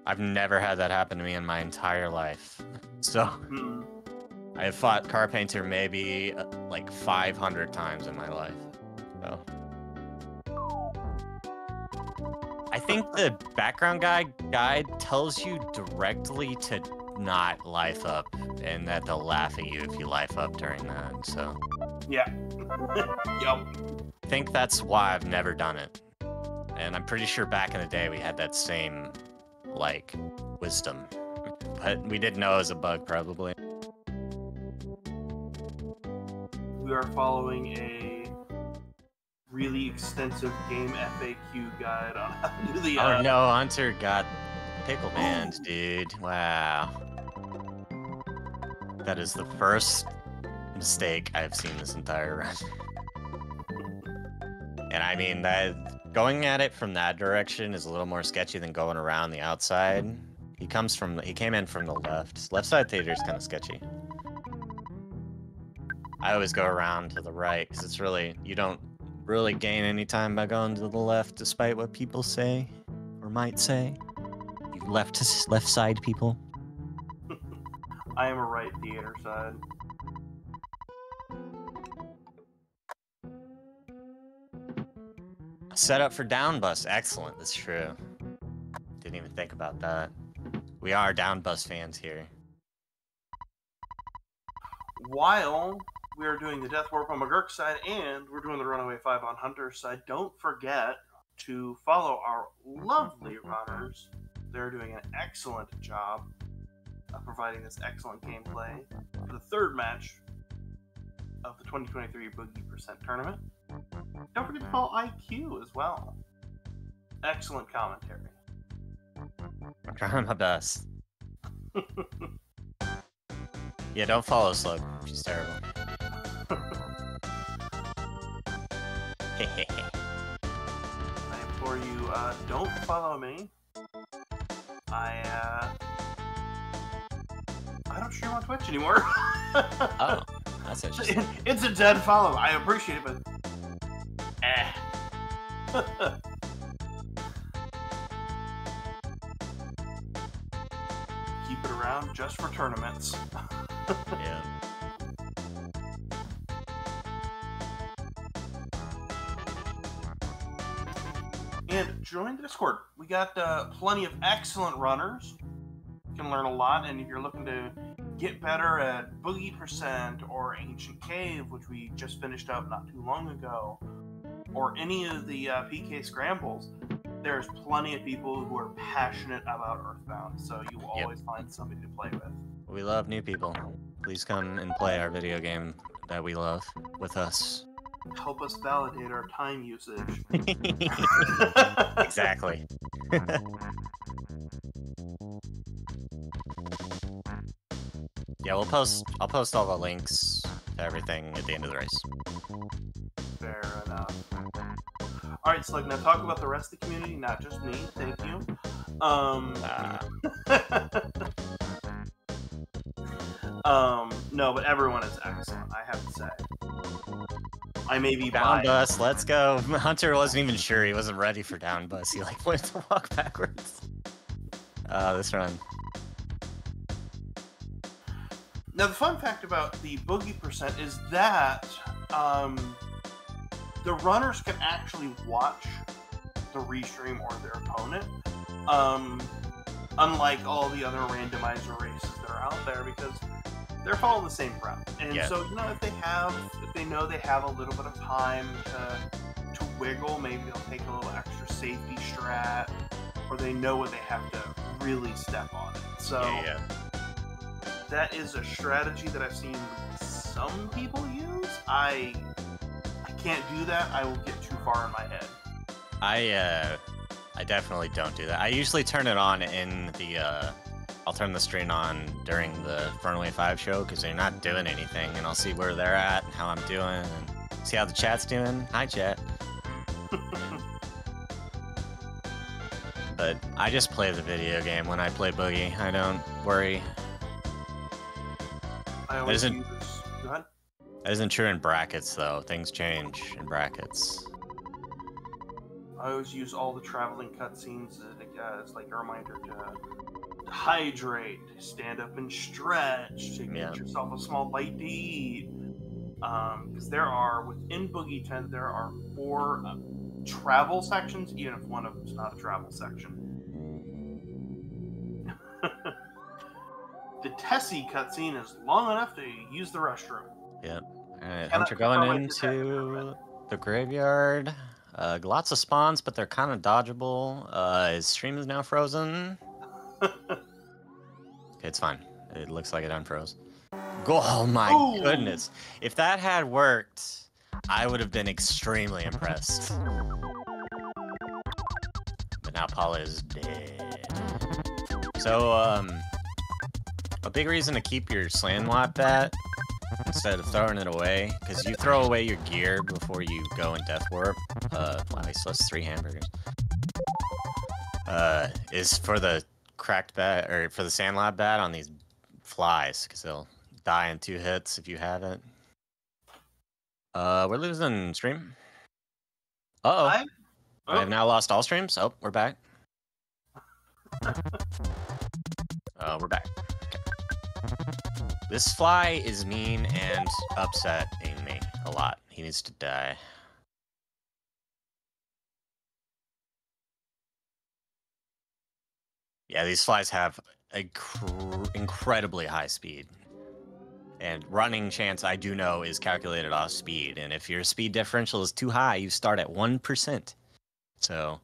I've never had that happen to me in my entire life. So, I have fought Carpenter maybe like 500 times in my life. So. I think the background guide tells you directly to not life up, and that they'll laugh at you if you life up during that, so. Yeah. Yep. I think that's why I've never done it. And I'm pretty sure back in the day we had that same, like, wisdom. But we didn't know it was a bug, probably. We are following a really extensive game FAQ guide on how to do the... Oh no, Hunter got pickle banned, dude. Wow. That is the first mistake I've seen this entire run. And I mean, that going at it from that direction is a little more sketchy than going around the outside. He came in from the left. Left side theater is kind of sketchy. I always go around to the right because it's really, you don't really gain any time by going to the left, despite what people say or might say. You left side people. I am a right theater side. Set up for down bus. Excellent. That's true. Didn't even think about that. We are down bus fans here. While we are doing the Death Warp on McGURK side and we're doing the Runaway 5 on Hunter's side, don't forget to follow our lovely runners. They're doing an excellent job of providing this excellent gameplay for the third match of the 2023 Boogey Percent Tournament. Don't forget to follow IQ as well. Excellent commentary. I'm trying my best. Yeah, don't follow Slug. She's terrible. I implore you, don't follow me. I don't stream on Twitch anymore. Oh, that's interesting. It's a dead follow. I appreciate it, but keep it around just for tournaments. Yeah. And join the Discord. We got plenty of excellent runners. You can learn a lot, and if you're looking to get better at Boogey Percent or Ancient Cave, which we just finished up not too long ago, or any of the PK Scrambles, there's plenty of people who are passionate about Earthbound, so you will always find somebody to play with. We love new people. Please come and play our video game that we love with us. Help us validate our time usage. Exactly. Yeah, I'll post all the links to everything at the end of the race. Fair enough. Alright, Slug, now talk about the rest of the community, not just me. Thank you. No, but everyone is excellent, I have to say. I may be down bus, let's go. Hunter wasn't even sure, he wasn't ready for down bus. He like wanted to walk backwards. This run. Now the fun fact about the Boogey Percent is that the runners can actually watch the restream or their opponent. Unlike all the other randomizer races that are out there, because they're following the same route. And so, you know, if they know they have a little bit of time to wiggle, maybe they'll take a little extra safety strat, or they know when they have to really step on it. So that is a strategy that I've seen some people use. I can't do that. I will get too far in my head. I definitely don't do that. I usually turn it on in the I'll turn the stream on during the Runaway 5 show because they're not doing anything, and I'll see where they're at and how I'm doing and see how the chat's doing. Hi, chat. But I just play the video game when I play Boogey. I don't worry. Go ahead. That isn't true in brackets, though. Things change in brackets. I always use all the traveling cutscenes as like a reminder to hydrate, stand up and stretch, to get yourself a small bite to eat. Because there are, within Boogey Tent, there are 4 travel sections, even if one of them's not a travel section. The Tessie cutscene is long enough to use the restroom. Yep. Alright, Cannot Hunter confirm going I did that in into the graveyard. Lots of spawns, but they're kind of dodgeable. His stream is now frozen. Okay, it's fine. It looks like it unfroze. Oh my Ooh. goodness. If that had worked, I would have been extremely impressed. But now Paula is dead. So, a big reason to keep your slam bat instead of throwing it away, because you throw away your gear before you go in Death Warp. Wow, he still has 3 hamburgers. Is for the cracked bat, or for the sandlot bat on these flies, because they'll die in 2 hits if you have it. We're losing stream. Uh-oh. I have now lost all streams. Oh, we're back. We're back. Okay. This fly is mean and upsetting me a lot. He needs to die. Yeah, these flies have a incredibly high speed. And running chance, I do know, is calculated off speed. And if your speed differential is too high, you start at 1%. So...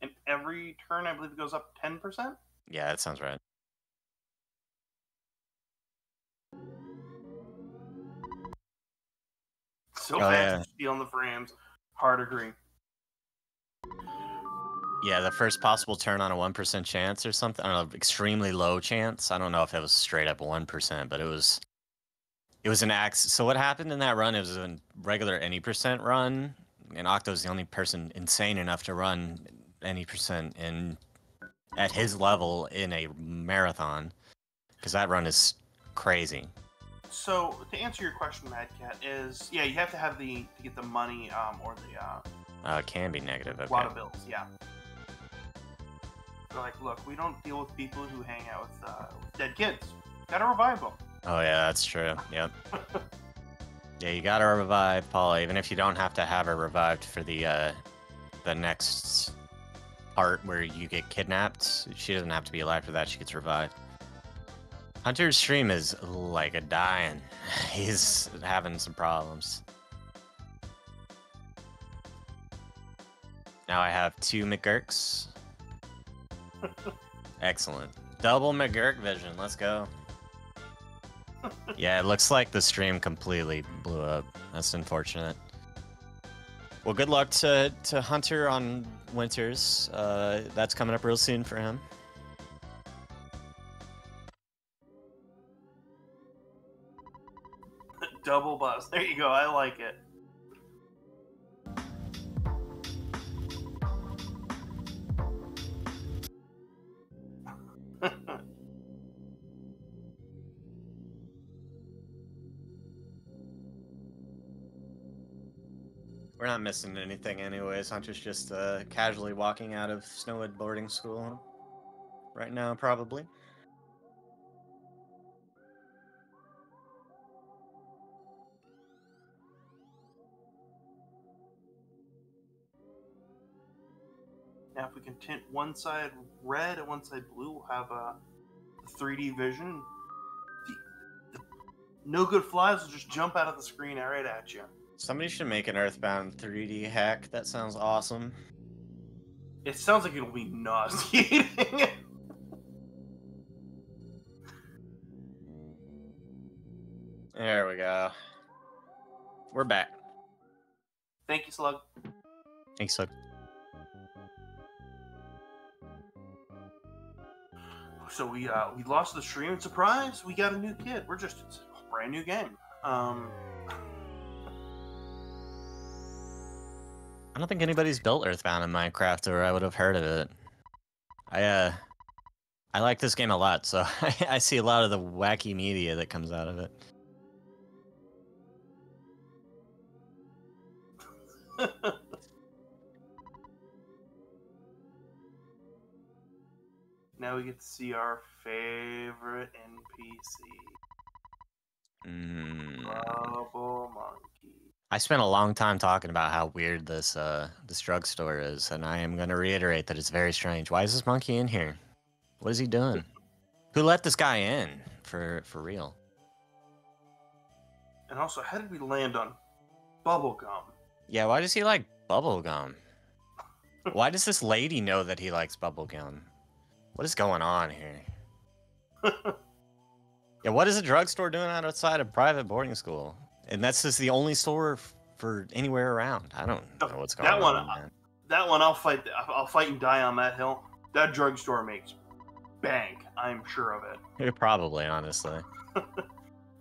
And every turn, I believe it goes up 10%? Yeah, that sounds right. So fast, stealing the frames. Hard agree. Yeah, the first possible turn on a 1% chance or something. I don't know, extremely low chance. I don't know if it was straight up 1%, but it was an axe. So what happened in that run? It was a regular any percent run, and Octo's the only person insane enough to run any percent at his level in a marathon, because that run is crazy. So to answer your question, Mad Cat, is yeah, you have to have to get the money or the it can be negative. Okay. A lot of bills, yeah. They're like, look, we don't deal with people who hang out with dead kids. Gotta revive them. Oh yeah, that's true. Yep. Yeah, you gotta revive Paula, even if you don't have to have her revived for the next part where you get kidnapped. She doesn't have to be alive for that. She gets revived. Hunter's stream is like a dying. He's having some problems. Now I have 2 McGURKs. Excellent. Double McGURK vision. Let's go. Yeah, it looks like the stream completely blew up. That's unfortunate. Well, good luck to Hunter on Winters. That's coming up real soon for him. Double bust. There you go. I like it. We're not missing anything anyways. Hunter's just casually walking out of Snowwood boarding school right now, probably. Now, if we can tint one side red and one side blue, we'll have a 3D vision. No good flies will just jump out of the screen right at you. Somebody should make an Earthbound 3D hack. That sounds awesome. It sounds like it'll be nauseating. There we go. We're back. Thank you, Slug. Thanks, Slug. So we lost the stream. Surprise! We got a new kid. It's a brand new game. I don't think anybody's built Earthbound in Minecraft, or I would have heard of it. I like this game a lot, so I see a lot of the wacky media that comes out of it. Now we get to see our favorite NPC. Bubble Monkey. I spent a long time talking about how weird this drugstore is, and I am going to reiterate that it's very strange. Why is this monkey in here? What is he doing? Who let this guy in? For real? And also, how did we land on bubblegum? Yeah, why does he like bubblegum? Why does this lady know that he likes bubblegum? What is going on here? Yeah, what is a drugstore doing outside a private boarding school? And that's just the only store for anywhere around. I don't know what's going on, man. That one, I'll fight and die on that hill. That drugstore makes bank. I'm sure of it. Yeah, probably, honestly.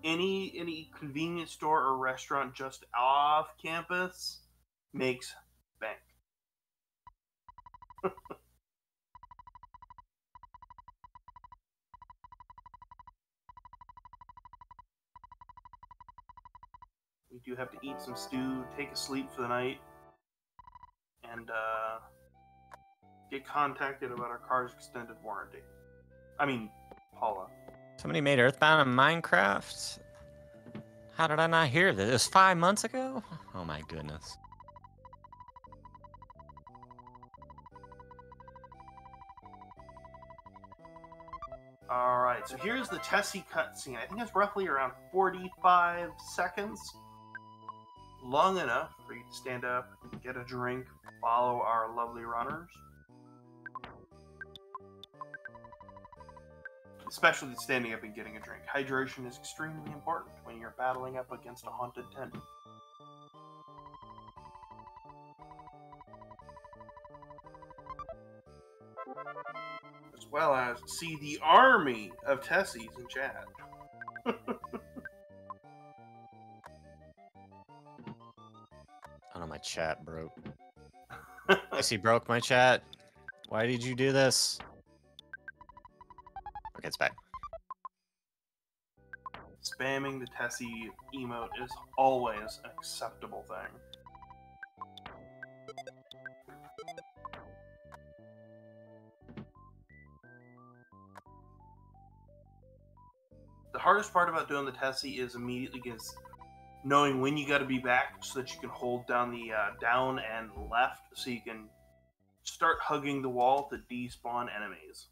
Any convenience store or restaurant just off campus makes bank. We do have to eat some stew, take a sleep for the night, and get contacted about our car's extended warranty. I mean, Paula. Somebody made Earthbound in Minecraft? How did I not hear this? It was 5 months ago? Oh my goodness. Alright, so here's the Tessie cutscene. I think it's roughly around 45 seconds. Long enough for you to stand up, get a drink, follow our lovely runners. Especially standing up and getting a drink. Hydration is extremely important when you're battling up against a haunted tent. As well as see the army of Tessies in chat. Oh no, my chat broke. Tessie broke my chat. Why did you do this? Okay, it's back. Spamming the Tessie emote is always an acceptable thing. The hardest part about doing the Tessie is immediately knowing when you got to be back so that you can hold down the down and left so you can start hugging the wall to despawn enemies.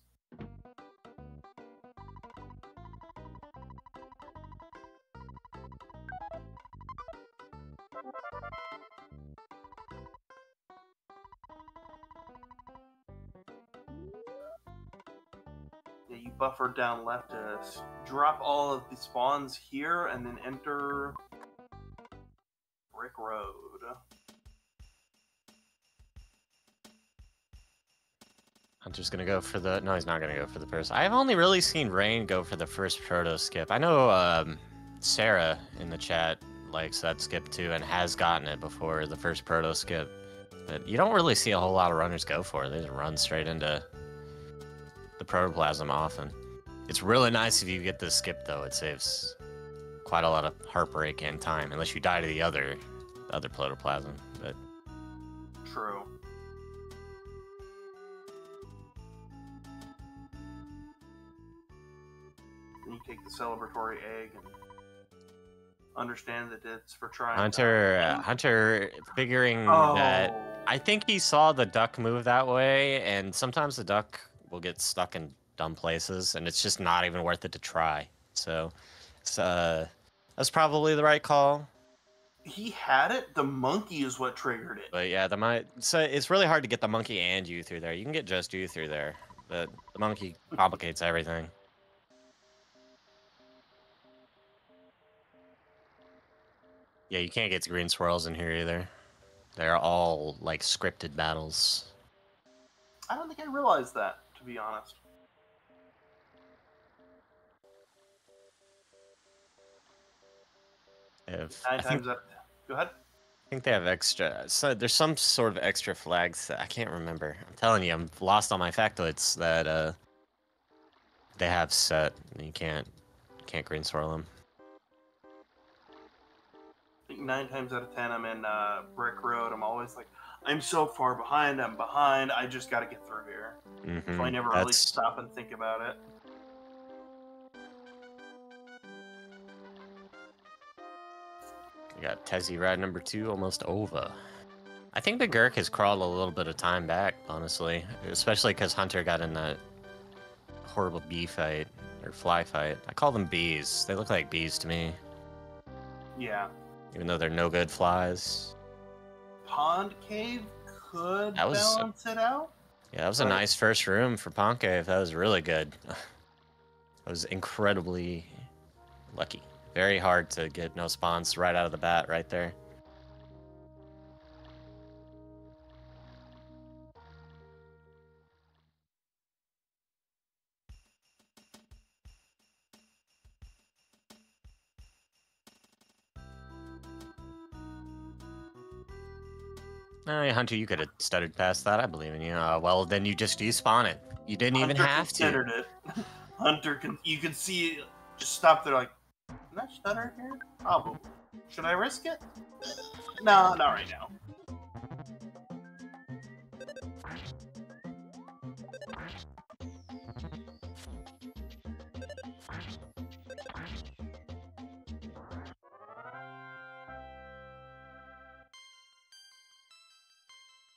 Yeah, you buffer down left to drop all of the spawns here and then enter Brick Road. Hunter's gonna go for the... No, he's not gonna go for the first. I've only really seen Rain go for the first proto skip. I know Sarah in the chat likes that skip too and has gotten it before the first proto skip. But you don't really see a whole lot of runners go for it. They just run straight into the protoplasm often. It's really nice if you get this skip though. It saves quite a lot of heartbreak and time, unless you die to the other protoplasm. But true. And you take the celebratory egg and understand that it's for trying. Hunter figuring that I think he saw the duck move that way, and sometimes the duck will get stuck in dumb places, and it's just not even worth it to try. So, that's probably the right call. He had it. The monkey is what triggered it. But yeah, so it's really hard to get the monkey and you through there. You can get just you through there, but the monkey complicates everything. Yeah, you can't get green swirls in here either. They're all like scripted battles. I don't think I realized that, to be honest. Go ahead. I think they have extra. So there's some sort of extra flags that I can't remember. I'm telling you, I'm lost on my factoids that they have set. And you can't green swirl them. I think 9 times out of 10, I'm in Brick Road. I'm always like, I'm so far behind. I'm behind. I just got to get through here. Mm-hmm. So I never really stop and think about it. We got Tessie ride number 2 almost over. I think the Gurk has crawled a little bit of time back, honestly. Especially because Hunter got in that horrible bee fight, or fly fight. I call them bees. They look like bees to me. Yeah. Even though they're no good flies. Pond Cave could That was balance it out. Yeah, that was a nice first room for Pond Cave. That was really good. I was incredibly lucky. Very hard to get no spawns right out of the bat right there. Oh, yeah, Hunter, you could have stuttered past that. I believe in you. Well, then you just despawn it. You didn't even have to. Hunter considered it. Hunter, you can see it just stop there like, can I stutter here? Probably. Should I risk it? No, not right now.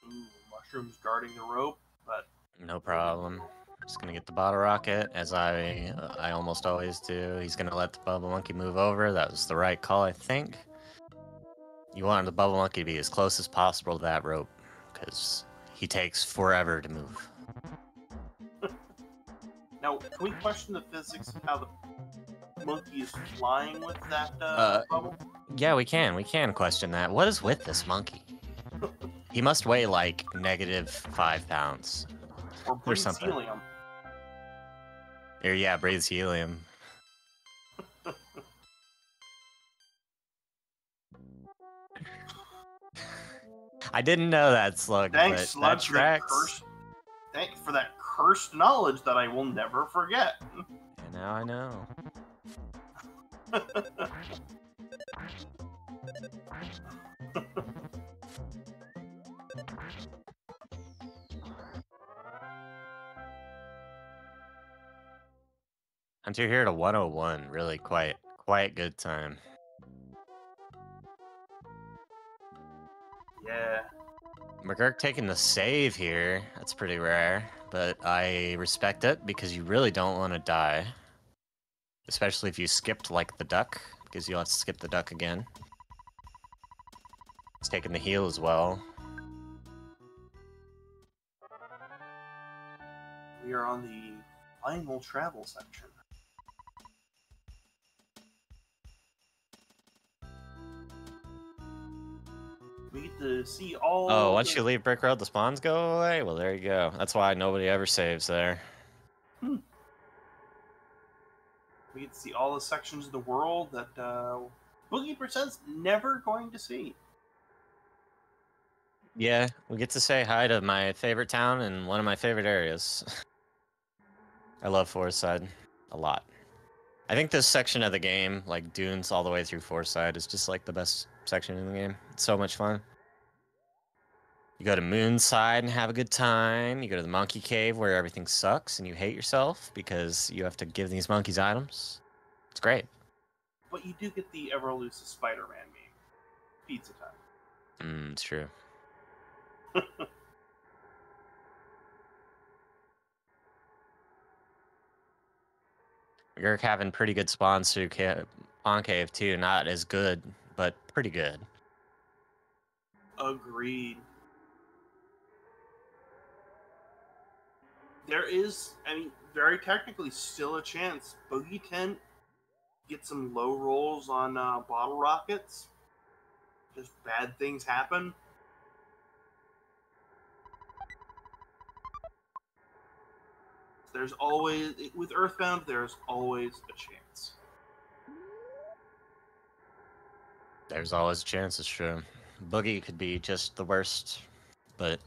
Ooh, mushrooms guarding the rope, but no problem. Just gonna get the bottle rocket, as I almost always do. He's gonna let the bubble monkey move over. That was the right call, I think. You want the bubble monkey to be as close as possible to that rope, because he takes forever to move. Now, can we question the physics of how the monkey is flying with that bubble? Yeah, we can. We can question that. What is with this monkey? He must weigh like -5 pounds. Or breathes something. helium. Or yeah, breathes helium. I didn't know that, Slug. Thanks, but Slug, that tracks. Thanks for that cursed knowledge that I will never forget. And now I know. Hunter here to 101. Really quite good time. Yeah. mcGURK taking the save here. That's pretty rare, but I respect it because you really don't want to die. Especially if you skipped like the duck, because you'll have to skip the duck again. He's taking the heal as well. We are on the final travel section. We get to see all... Oh, once you leave Brick Road, the spawns go away? Well, there you go. That's why nobody ever saves there. We get to see all the sections of the world that Boogey%'s never going to see. Yeah, we get to say hi to my favorite town and one of my favorite areas. I love Forest Side a lot. I think this section of the game, like dunes all the way through Forest Side, is just like the best section in the game. It's so much fun. You go to Moonside and have a good time. You go to the Monkey Cave where everything sucks and you hate yourself because you have to give these monkeys items. It's great. But you do get the ever-elusive Spider-Man meme. Pizza time. It's true. You're having pretty good spawns through Pond Cave too. Not as good, but pretty good. Agreed. There is, I mean, very technically still a chance Boogey Tent get some low rolls on bottle rockets. Just bad things happen. There's always, with Earthbound, there's always a chance. There's always a chance, it's true. Boogey could be just the worst, but...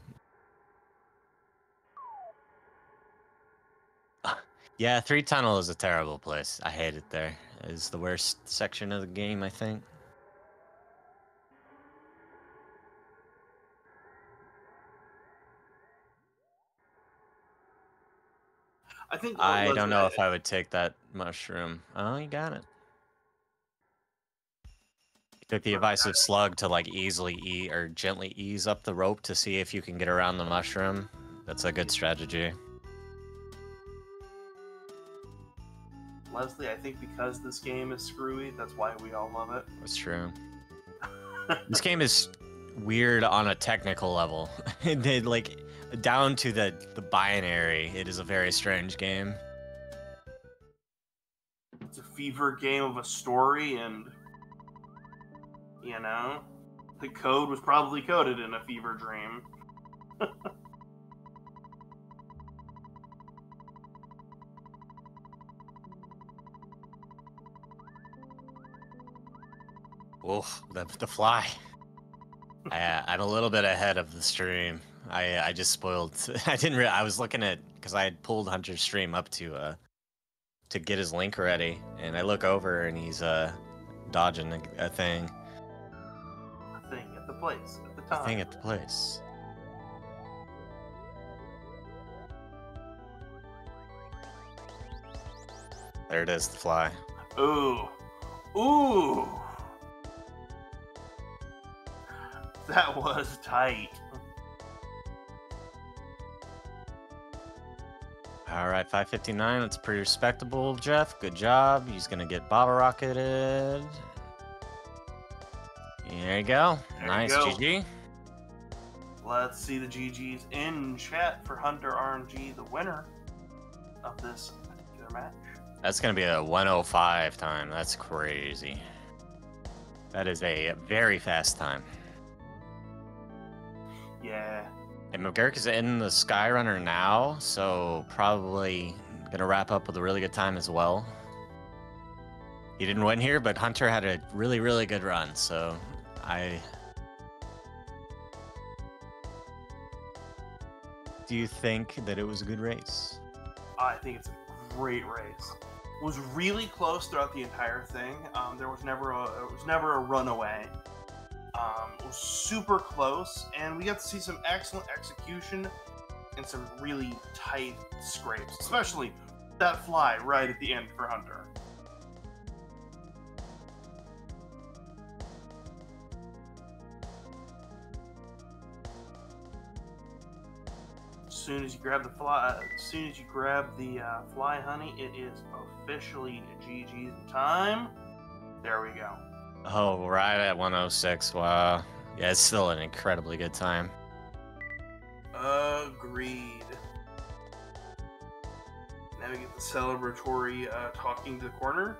yeah, 3 Tunnel is a terrible place. I hate it there. It's the worst section of the game, I think. I don't know if I would take that mushroom. Oh, you got it. You took the evasive slug to like easily or gently ease up the rope to see if you can get around the mushroom. That's a good strategy. Leslie, I think because this game is screwy, that's why we all love it. That's true. This game is weird on a technical level. Like, down to the binary, it is a very strange game. It's a fever game of a story, and, you know, the code was probably coded in a fever dream. Oof, the fly. I'm a little bit ahead of the stream. I just spoiled. I was looking at, because I had pulled Hunter's stream up to get his link ready, and I look over and he's dodging a thing. A thing at the place at the time. A thing at the place. There it is, the fly. Ooh. Ooh. That was tight. All right, 559. That's pretty respectable, Jeff. Good job. He's going to get bottle rocketed. There you go. Nice, GG. Let's see the GGs in chat for HunterRNG, the winner of this particular match. That's going to be a 105 time. That's crazy. That is a very fast time. Yeah. And mcGURK is in the Skyrunner now, so probably going to wrap up with a really good time as well. He didn't win here, but Hunter had a really, really good run, so Do you think that it was a good race? I think it's a great race. It was really close throughout the entire thing. There was never a runaway. It was super close, and we got to see some excellent execution and some really tight scrapes, especially that fly right at the end for Hunter. As soon as you grab the fly, honey, it is officially GG's time. There we go. Oh, right at 106. Wow. Yeah, it's still an incredibly good time. Agreed. Now we get the celebratory talking to the corner.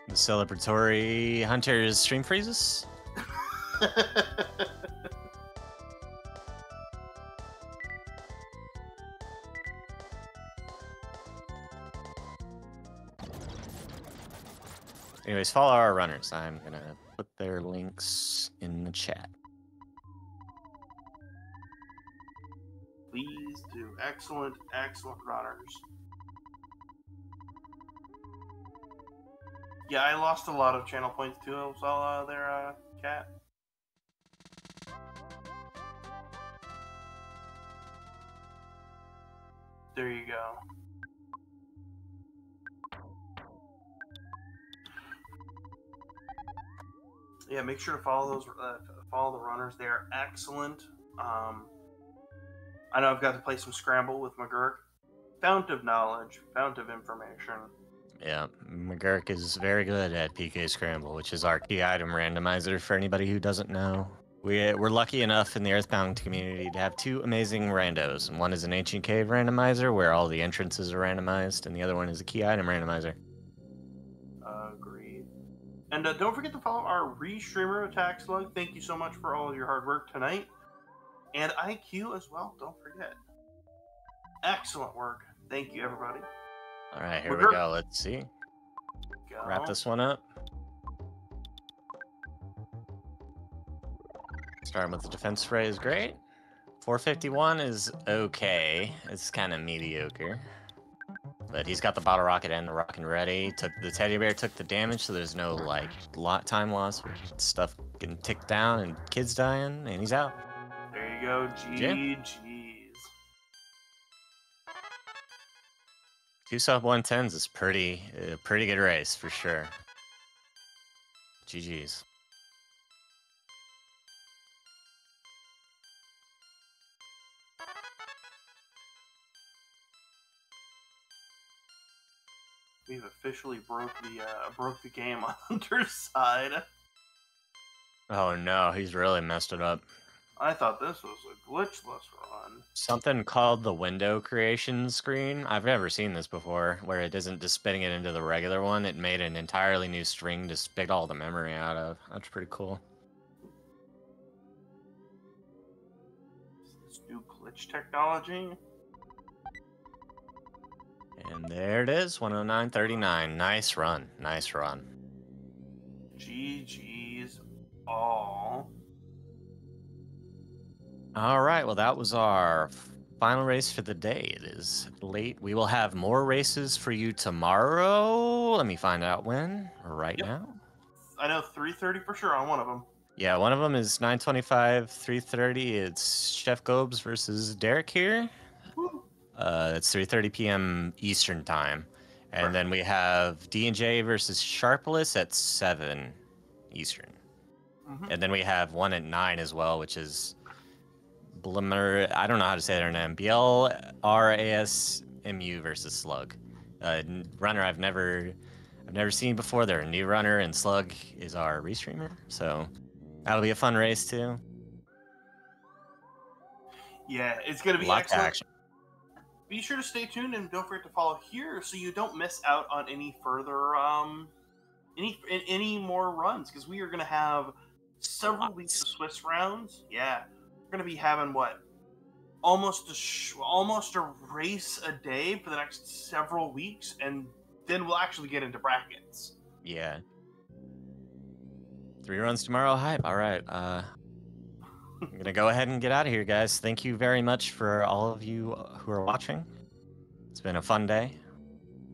The celebratory Hunter's stream freezes. Anyways, follow our runners. I'm going to put their links in the chat. Please do. Excellent, excellent runners. Yeah, I lost a lot of channel points too. I saw their cat. There you go. Yeah, make sure to follow those. Follow the runners. They are excellent. I know I've got to play some Scramble with mcGURK. Fount of knowledge, fount of information. Yeah, mcGURK is very good at PK Scramble, which is our key item randomizer for anybody who doesn't know. We're lucky enough in the Earthbound community to have two amazing randos. And one is an Ancient Cave randomizer, where all the entrances are randomized, and the other one is a key item randomizer. Agreed. And don't forget to follow our restreamer, Attack Slug. Thank you so much for all of your hard work tonight. And IQ as well, don't forget. Excellent work. Thank you, everybody. All right, here we go. Let's see. Go. Wrap this one up. Starting with the defense spray is great. 451 is okay. It's kind of mediocre. But he's got the bottle rocket and the rockin' ready. The teddy bear took the damage, so there's no like time loss. Stuff getting ticked down and kids dying, and he's out. There you go, GG's. 2 sub 110s is a pretty good race for sure. GG's. We've officially broke the game on Hunter's side. Oh no, he's really messed it up. I thought this was a glitchless run. Something called the window creation screen. I've never seen this before, where it isn't just spitting it into the regular one. It made an entirely new string to spit all the memory out of. That's pretty cool. This new glitch technology. And there it is, 109.39. Nice run. Nice run. GG's all. All right, well, that was our final race for the day. It is late. We will have more races for you tomorrow. Let me find out when. Right now. I know 3:30 for sure on one of them. Yeah, one of them is 9:25, 3:30. It's Chef Gobes versus Derek here. Woo. It's 3:30 p.m. Eastern time. And Right. then we have D&J versus Sharpless at 7 Eastern. Mm-hmm. And then we have one at 9 as well, which is Blimmer. I don't know how to say their name. BLRASMU versus Slug. Runner I've never seen before. They're a new runner, and Slug is our restreamer. So that'll be a fun race too. Yeah, it's gonna be Lots of excellent. action. Be sure to stay tuned and don't forget to follow here so you don't miss out on any further any more runs, because we are gonna have several weeks of Swiss rounds. Yeah, we're gonna be having almost a race a day for the next several weeks, and then we'll actually get into brackets. Yeah. 3 runs tomorrow. Hype. All right. I'm gonna go ahead and get out of here, guys. Thank you very much for all of you who are watching. It's been a fun day.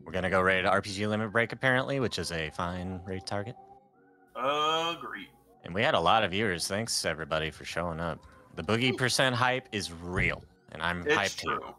We're gonna go raid RPG Limit Break apparently, which is a fine raid target. Agreed. And we had a lot of viewers. Thanks everybody for showing up. The Boogey % hype is real, and I'm It's hyped true. too.